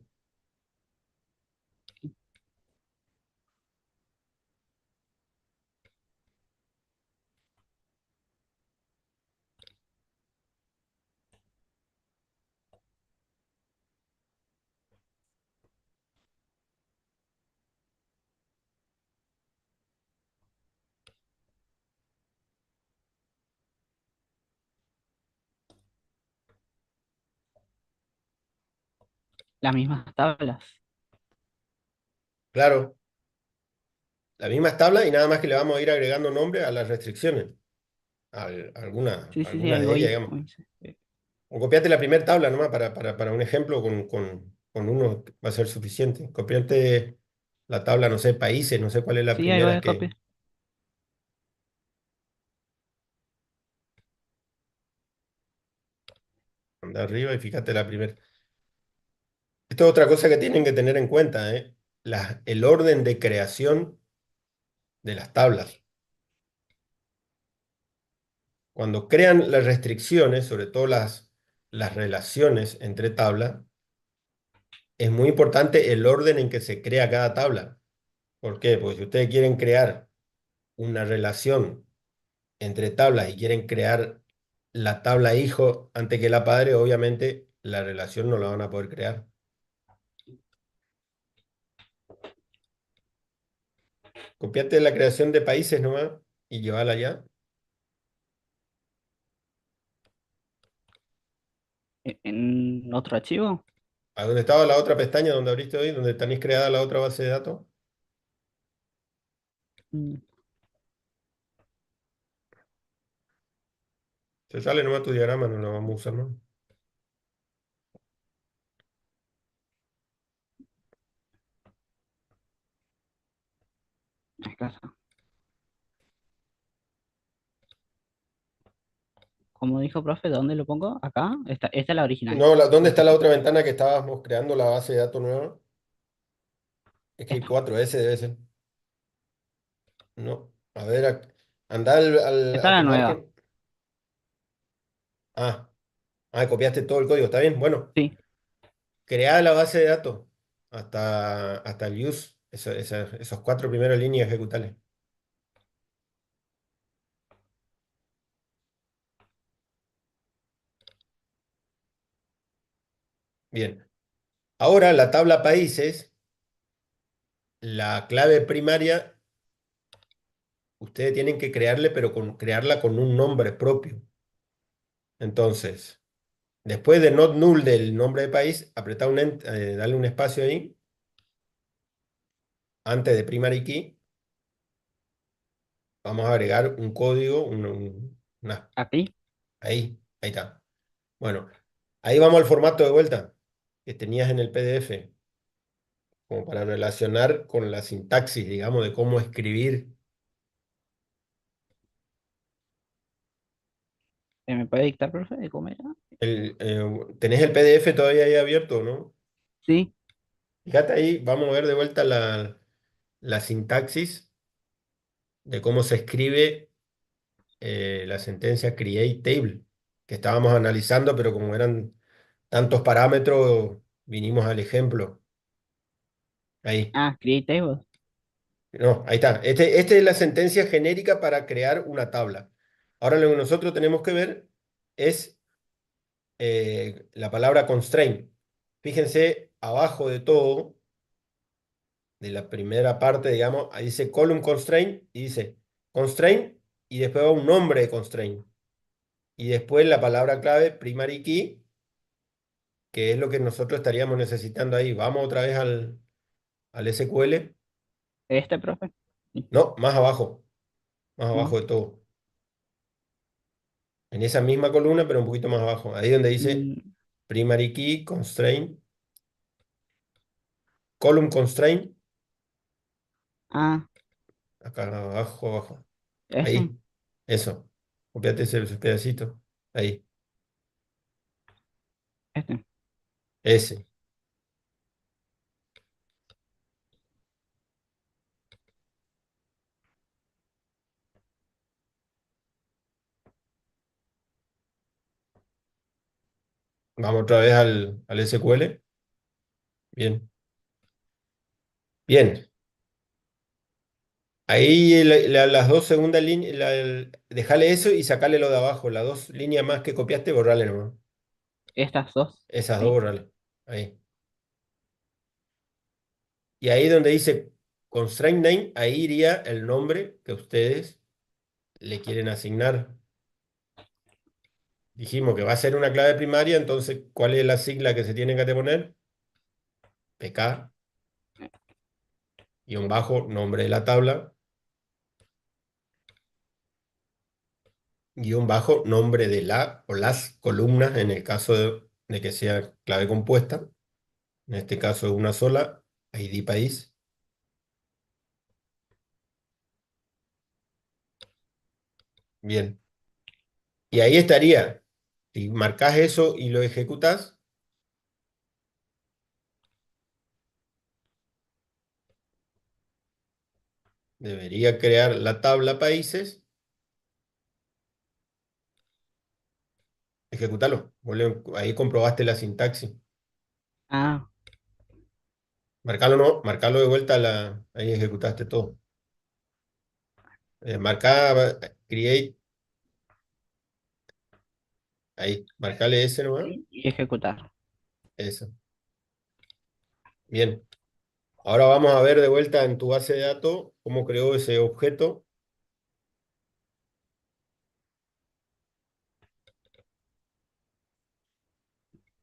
Las mismas tablas. Claro, las mismas tablas y nada más que le vamos a ir agregando nombre a las restricciones. Sí, sí, sí, Algunas ahí de ellas, voy. digamos. O copiate la primera tabla nomás para un ejemplo con uno va a ser suficiente. Copiate la tabla, no sé, países, no sé cuál es la Sí, ahí voy primera a copiar. que anda arriba y fíjate la primera. Esto es otra cosa que tienen que tener en cuenta, ¿eh? El orden de creación de las tablas. Cuando crean las restricciones, sobre todo las relaciones entre tablas, es muy importante el orden en que se crea cada tabla. ¿Por qué? Porque si ustedes quieren crear una relación entre tablas y quieren crear la tabla hijo antes que la padre, obviamente la relación no la van a poder crear. Copiate la creación de países nomás y llevala allá. ¿En otro archivo? ¿A dónde estaba la otra pestaña donde abriste hoy, donde tenéis creada la otra base de datos? Mm, Se sale nomás tu diagrama, no lo vamos a usar más. acá está. ¿Cómo dijo, profe? ¿Dónde lo pongo? ¿Acá? Esta es la original. No, ¿dónde La está que la sí. otra ventana que estábamos creando la base de datos nueva? Escape Esta. 4, ese debe ser. No, a ver, anda Esta a es la tu nueva. margen. Ah, copiaste todo el código, está bien. Bueno, Sí. crea la base de datos hasta el use, esos 4 primeras líneas ejecutables. Bien, ahora la tabla países, la clave primaria, ustedes tienen que crearle, pero crearla con un nombre propio. Entonces, después de not null del nombre de país, dale un espacio ahí, antes de primary key, vamos a agregar un código, Aquí. ahí está. Bueno, ahí vamos al formato de vuelta que tenías en el PDF, como para relacionar con la sintaxis, digamos, de cómo escribir. ¿Me puede dictar, profe? ¿Cómo era? ¿Tenés el PDF todavía ahí abierto, no? Sí. Fíjate ahí, vamos a ver de vuelta la sintaxis de cómo se escribe la sentencia create table, que estábamos analizando, pero como eran tantos parámetros, vinimos al ejemplo. Ahí. Ah, create table. No, ahí está. Este es la sentencia genérica para crear una tabla. Ahora lo que nosotros tenemos que ver es la palabra constraint. Fíjense, abajo de todo, de la primera parte, digamos, ahí dice column constraint y dice constraint y después va un nombre de constraint. Y después la palabra clave primary key, que es lo que nosotros estaríamos necesitando ahí. Vamos otra vez al SQL. ¿Este, profe? Sí. No, más No. abajo de todo. En esa misma columna, pero un poquito más abajo. Ahí donde dice Mm, primary key, constraint, column constraint, ah, acá abajo, abajo. ese. Ahí, eso. Copiate ese pedacito. Ahí, Este. ese. Vamos otra vez al SQL. Bien. Bien. Ahí las dos segundas líneas, dejale eso y sacale lo de abajo. Las dos líneas más que copiaste, borrale nomás. Estas dos. Esas dos, Ahí. borrale. Ahí. Y ahí donde dice constraint name, ahí iría el nombre que ustedes le quieren asignar. Dijimos que va a ser una clave primaria, entonces, ¿cuál es la sigla que se tiene que poner? PK, guión bajo, nombre de la tabla, guión bajo, nombre de la o las columnas, en el caso de que sea clave compuesta. En este caso es una sola, ID país. Bien. Y ahí estaría. Si marcas eso y lo ejecutas, debería crear la tabla países. Ejecútalo. Ahí comprobaste la sintaxis. Ah, Marcalo no, marcalo de vuelta ahí ejecutaste todo. Marcá create, ahí, marcale ese nomás. y ejecutar. Eso. Bien. Ahora vamos a ver de vuelta en tu base de datos cómo creó ese objeto.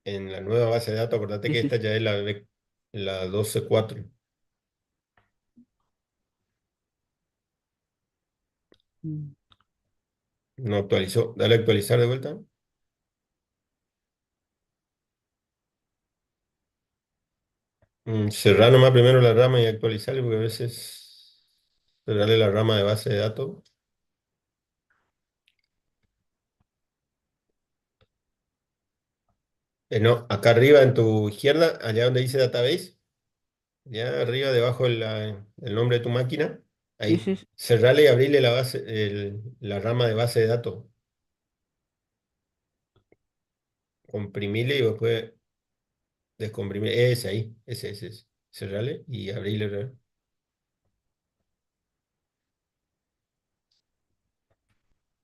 En la nueva base de datos, acordate Sí, que sí, esta sí. ya es la 12.4. Mm. No actualizó. Dale a actualizar de vuelta. Cerrar nomás primero la rama y actualizarle, porque a veces cerrarle la rama de base de datos. No, acá arriba en tu izquierda, allá donde dice database, ya arriba debajo del nombre de tu máquina, Sí, ahí. sí, sí. Cerrarle y abrirle la rama de base de datos. Comprimile y después descomprimir. Ese ahí, ese. Cerrarle y abrirle.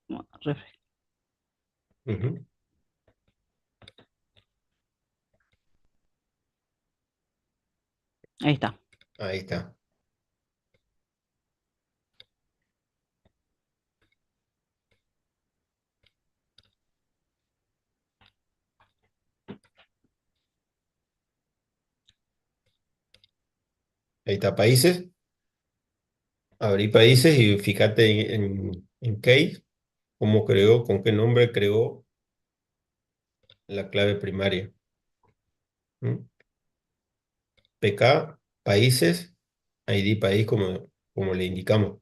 Bueno, Ujú. ahí está. Ahí está. Ahí está, países. Abrí países y fíjate en case, cómo creó, con qué nombre creó la clave primaria. ¿Mm? PK, países, ID país, como le indicamos.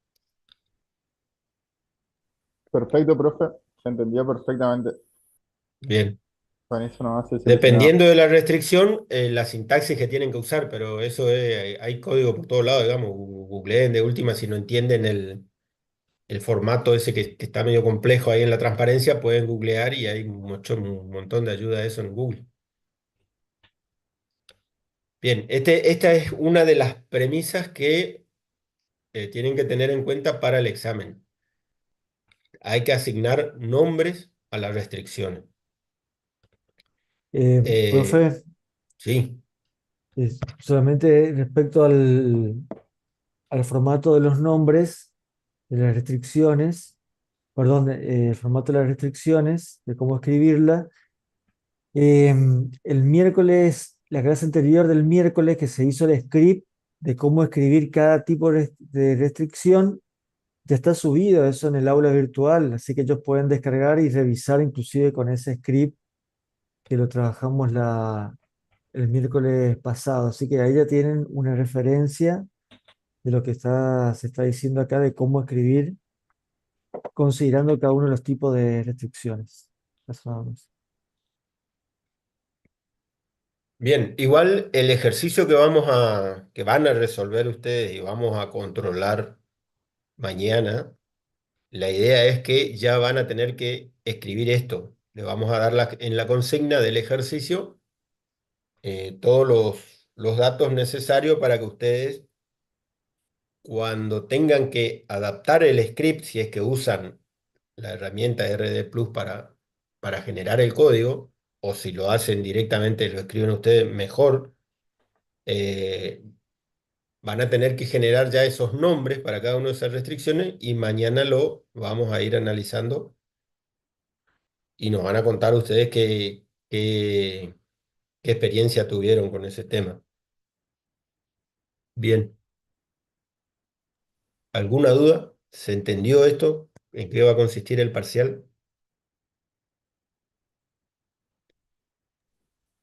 Perfecto, profe. Se entendió perfectamente. Bien. Con eso nomás se solucionaba. Dependiendo de la restricción, la sintaxis que tienen que usar, pero eso hay código por todos lados, digamos. Googleen de última, si no entienden el formato ese que está medio complejo ahí en la transparencia, pueden googlear y hay un montón de ayuda a eso en Google. Bien, esta es una de las premisas que tienen que tener en cuenta para el examen. Hay que asignar nombres a las restricciones. Eh, Profe, sí, solamente respecto al formato de los nombres, de las restricciones, perdón, el formato de las restricciones, de cómo escribirla. El miércoles, la clase anterior del miércoles que se hizo el script de cómo escribir cada tipo de restricción, ya está subido eso en el aula virtual, así que ellos pueden descargar y revisar inclusive con ese script que lo trabajamos el miércoles pasado. Así que ahí ya tienen una referencia de lo que se está diciendo acá de cómo escribir, considerando cada uno de los tipos de restricciones. Eso nada más. bien. Igual el ejercicio que van a resolver ustedes y vamos a controlar mañana, la idea es que ya van a tener que escribir esto. le vamos a dar en la consigna del ejercicio todos los datos necesarios para que ustedes, cuando tengan que adaptar el script, si es que usan la herramienta RD Plus para generar el código, o si lo hacen directamente, lo escriben ustedes mejor, eh, van a tener que generar ya esos nombres para cada una de esas restricciones y mañana lo vamos a ir analizando y nos van a contar ustedes qué experiencia tuvieron con ese tema. Bien, ¿alguna duda? ¿Se entendió esto? ¿En qué va a consistir el parcial?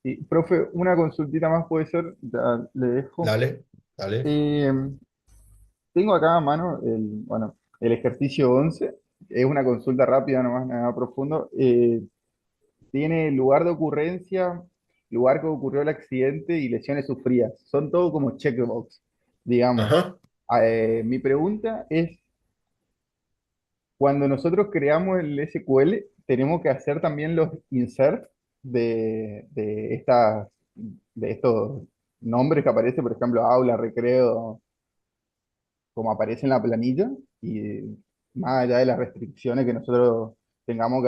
Y, profe, una consultita más puede ser, ya le dejo. Dale, dale. Eh, Tengo acá a mano bueno, el ejercicio 11. Es una consulta rápida, nomás nada profundo. Tiene lugar de ocurrencia, lugar que ocurrió el accidente y lesiones sufridas. Son todo como checkbox, digamos. Ajá. Mi pregunta es, cuando nosotros creamos el SQL, tenemos que hacer también los insert de estos nombres que aparecen, por ejemplo, aula, recreo, como aparece en la planilla, y más allá de las restricciones que nosotros tengamos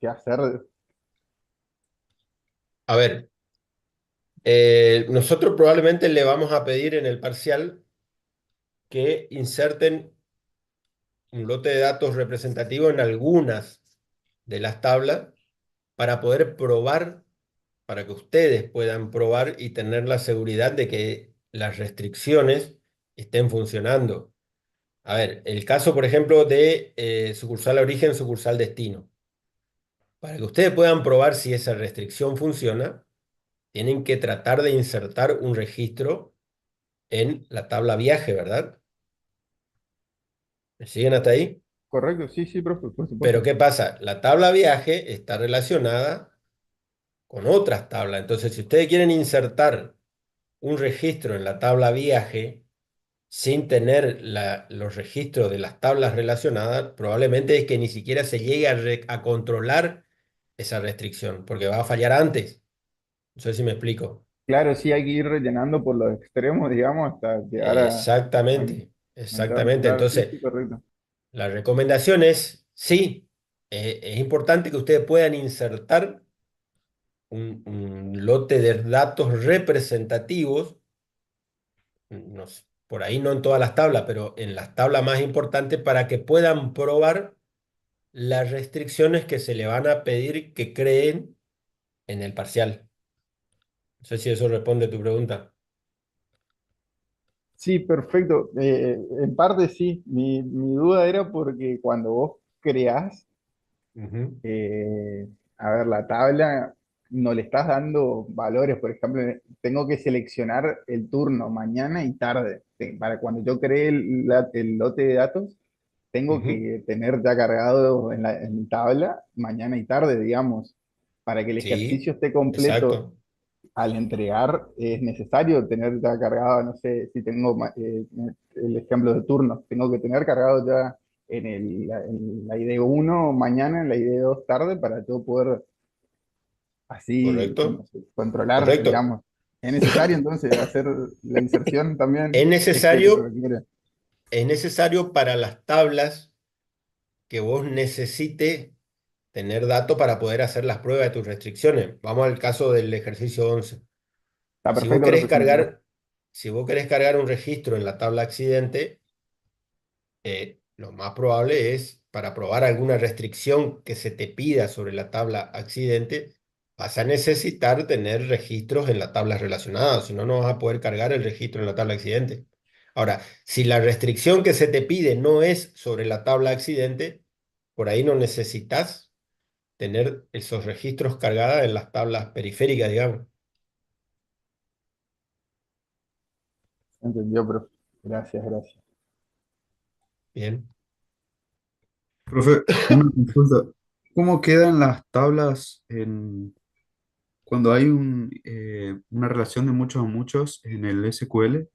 que hacer. A ver, nosotros probablemente le vamos a pedir en el parcial que inserten un lote de datos representativo en algunas de las tablas para poder probar, para que ustedes puedan probar y tener la seguridad de que las restricciones estén funcionando. A ver, el caso, por ejemplo, de sucursal origen, sucursal destino. Para que ustedes puedan probar si esa restricción funciona, tienen que tratar de insertar un registro en la tabla viaje, ¿verdad? ¿Me siguen hasta ahí? Correcto, sí, sí, profe, por Pero supuesto. ¿qué pasa? La tabla viaje está relacionada con otras tablas. Entonces, si ustedes quieren insertar un registro en la tabla viaje sin tener los registros de las tablas relacionadas, probablemente es que ni siquiera se llegue a controlar esa restricción, porque va a fallar antes. No sé si me explico. Claro, sí, hay que ir rellenando por los extremos, digamos, hasta llegar a Exactamente, entrar. exactamente. Claro, sí, Entonces, sí, correcto. la recomendación es, sí, es importante que ustedes puedan insertar un lote de datos representativos, por ahí no en todas las tablas, pero en las tablas más importantes para que puedan probar las restricciones que se le van a pedir que creen en el parcial. No sé si eso responde a tu pregunta. Sí, perfecto. En parte sí. Mi duda era porque cuando vos creás, Ujú. a ver, la tabla, no le estás dando valores. Por ejemplo, tengo que seleccionar el turno mañana y tarde. Para cuando yo cree el lote de datos, tengo Ujú. que tener ya cargado en mi tabla mañana y tarde, digamos, para que el Sí, ejercicio esté completo. exacto. Al entregar es necesario tener ya cargado, no sé si tengo el ejemplo de turnos, tengo que tener cargado ya en la ID 1 mañana, en la ID 2 tarde, para yo poder así, no Correcto, sé, controlar, correcto. digamos. Es necesario entonces hacer la inserción Es también, si es que se necesario, requiere. es necesario para las tablas que vos necesites tener datos para poder hacer las pruebas de tus restricciones. Vamos al caso del ejercicio 11. Está Si vos perfecto, querés profe, si me queda. cargar, si vos querés cargar un registro en la tabla accidente, lo más probable es, para probar alguna restricción que se te pida sobre la tabla accidente, vas a necesitar tener registros en la tabla relacionada, si no, no vas a poder cargar el registro en la tabla accidente. Ahora, si la restricción que se te pide no es sobre la tabla accidente, por ahí no necesitas tener esos registros cargados en las tablas periféricas, digamos. Entendió, profe. Gracias, gracias. Bien. Profe, una consulta. ¿Cómo quedan las tablas cuando hay una relación de muchos a muchos en el SQL?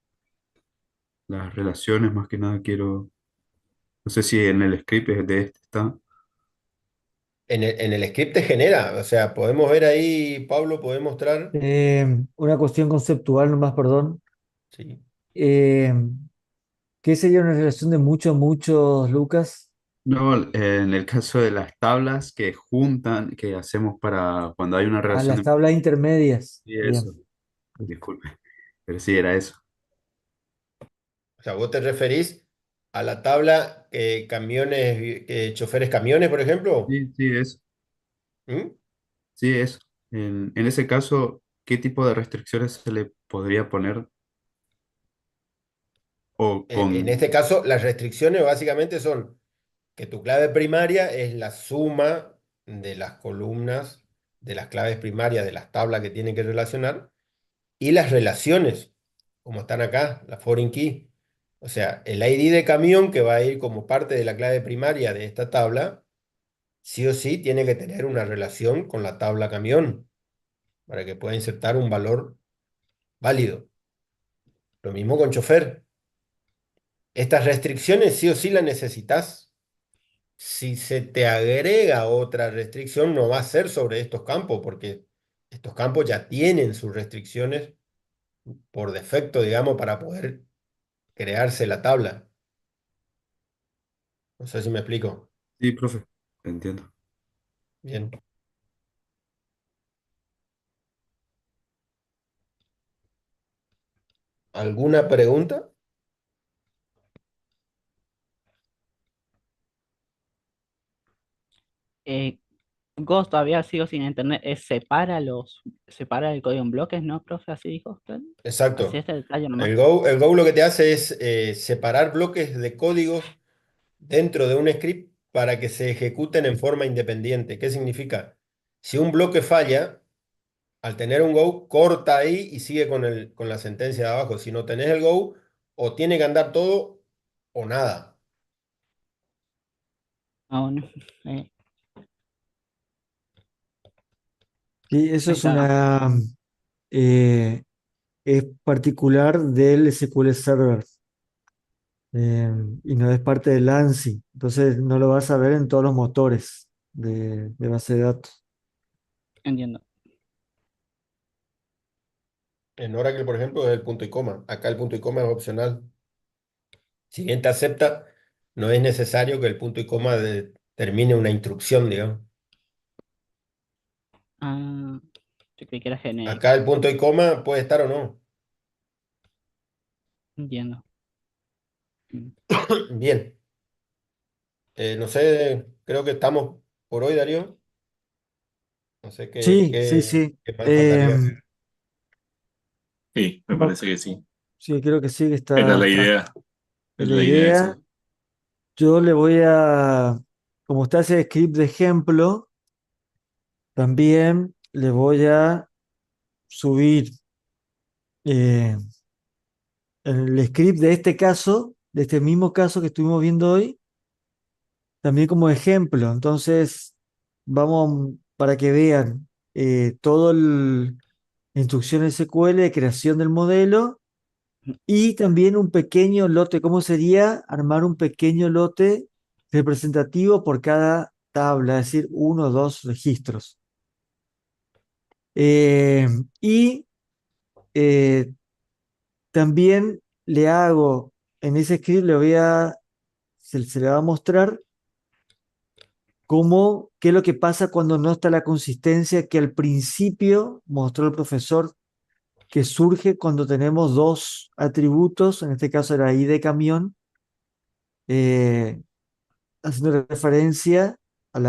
Las relaciones, más que nada, quiero. No sé si en el script de este está. En el script te genera, o sea, podemos ver ahí, Pablo, puede mostrar. Una cuestión conceptual nomás, perdón. Sí. Eh, ¿Qué sería una relación de muchos, muchos, Lucas? No, en el caso de las tablas que juntan, que hacemos para cuando hay una A relación las de... tablas intermedias. Sí, Bien. eso, disculpe, pero sí, era eso. O sea, vos te referís a la tabla camiones, choferes camiones, por ejemplo. Sí, sí, eso. ¿Mm? Sí, eso. En ese caso, ¿qué tipo de restricciones se le podría poner? O En con... este caso, las restricciones básicamente son que tu clave primaria es la suma de las columnas de las claves primarias de las tablas que tienen que relacionar y las relaciones, como están acá, la foreign key. O sea, el ID de camión que va a ir como parte de la clave primaria de esta tabla, sí o sí tiene que tener una relación con la tabla camión para que pueda insertar un valor válido. Lo mismo con chofer. Estas restricciones sí o sí las necesitas. Si se te agrega otra restricción, no va a ser sobre estos campos, porque estos campos ya tienen sus restricciones por defecto, digamos, para poder crearse la tabla. No sé si me explico. Sí, profe, entiendo. Bien. ¿Alguna pregunta? Eh, Ghost todavía sigo sin entender. Separa el código en bloques, ¿no, profe? Así dijo usted. Así Exacto. es el detalle nomás. El Go lo que te hace es separar bloques de códigos dentro de un script para que se ejecuten en forma independiente. ¿Qué significa? Si un bloque falla, al tener un go, corta ahí y sigue con la sentencia de abajo. Si no tenés el go, o tiene que andar todo o nada. Ah, bueno. Eh, Sí, eso ahí es está. eh, es particular del SQL Server eh, y no es parte del ANSI. Entonces no lo vas a ver en todos los motores de base de datos. Entiendo. En Oracle, por ejemplo, es el punto y coma. Acá el punto y coma es opcional. Si bien te acepta, no es necesario que el punto y coma termine una instrucción, digamos. Ah, yo creí que era genérico. Acá el punto y coma puede estar o no. Entiendo. Bien. No sé, creo que estamos por hoy, Darío. No sé qué, Sí, sí, qué, sí. qué más faltaría. Sí, me Va- parece que sí. sí, creo que sí, que Era la está idea. Es la la idea idea. esa. Yo le voy a, como está ese script de ejemplo, también le voy a subir eh, el script de este caso, de este mismo caso que estuvimos viendo hoy, también como ejemplo. Entonces, vamos para que vean todo la instrucción SQL de creación del modelo y también un pequeño lote. ¿Cómo sería armar un pequeño lote representativo por cada tabla? Es decir, uno o dos registros. Eh, y eh, también le hago, en ese script se le va a mostrar qué es lo que pasa cuando no está la consistencia que al principio mostró el profesor, que surge cuando tenemos dos atributos, en este caso era ID de camión, eh, haciendo referencia a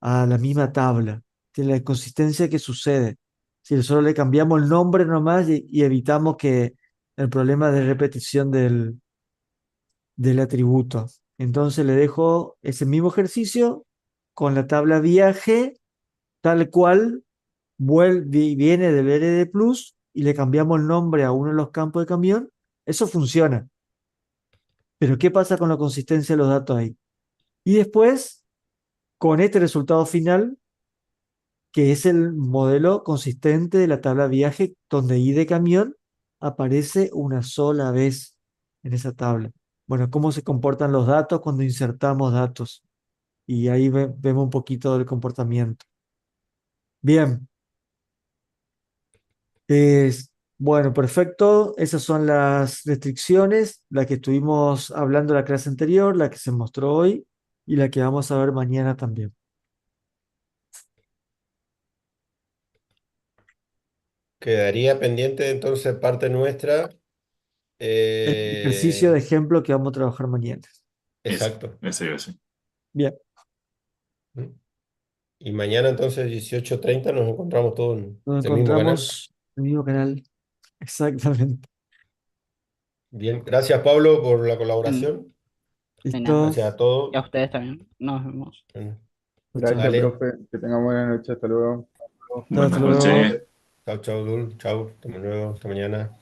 la misma tabla. Tiene la inconsistencia que sucede. Si solo le cambiamos el nombre nomás y evitamos que el problema de repetición del atributo. Entonces le dejo ese mismo ejercicio con la tabla viaje, tal cual viene del RD Plus y le cambiamos el nombre a uno de los campos de camión. Eso funciona. Pero ¿qué pasa con la consistencia de los datos ahí? Y después, con este resultado final, que es el modelo consistente de la tabla viaje, donde I de camión aparece una sola vez en esa tabla. Bueno, ¿cómo se comportan los datos cuando insertamos datos? y ahí vemos un poquito del comportamiento. Bien. Bueno, perfecto. Esas son las restricciones, la que estuvimos hablando en la clase anterior, la que se mostró hoy y la que vamos a ver mañana también. Quedaría pendiente entonces parte nuestra. El ejercicio de ejemplo que vamos a trabajar mañana. Exacto. Ese iba a ser. Bien, Y mañana entonces 18:30 nos encontramos todos en nos el mismo canal. encontramos en el mismo canal. Exactamente. Bien, gracias Pablo por la Mm, colaboración. de ¿Listo? nada. Gracias a Y a todos. ustedes también. Nos vemos. Bueno, Gracias, Dale. profe. Que tengan buena noche. Hasta luego. Buenas Hasta luego. noches. Chao, chao, Dul. Chao. Hasta luego. Hasta mañana.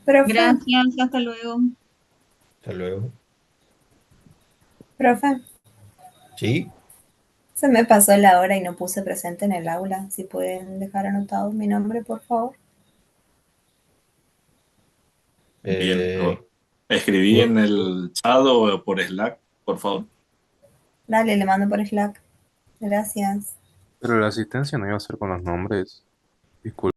Profe, Gracias, hasta luego. Hasta luego. profe, ¿Sí? se me pasó la hora y no puse presente en el aula. Si pueden dejar anotado mi nombre, por favor. Bien. Escribí en el chat o por Slack, por favor. Dale, le mando por Slack. Gracias. Pero la asistencia no iba a ser con los nombres. Disculpe.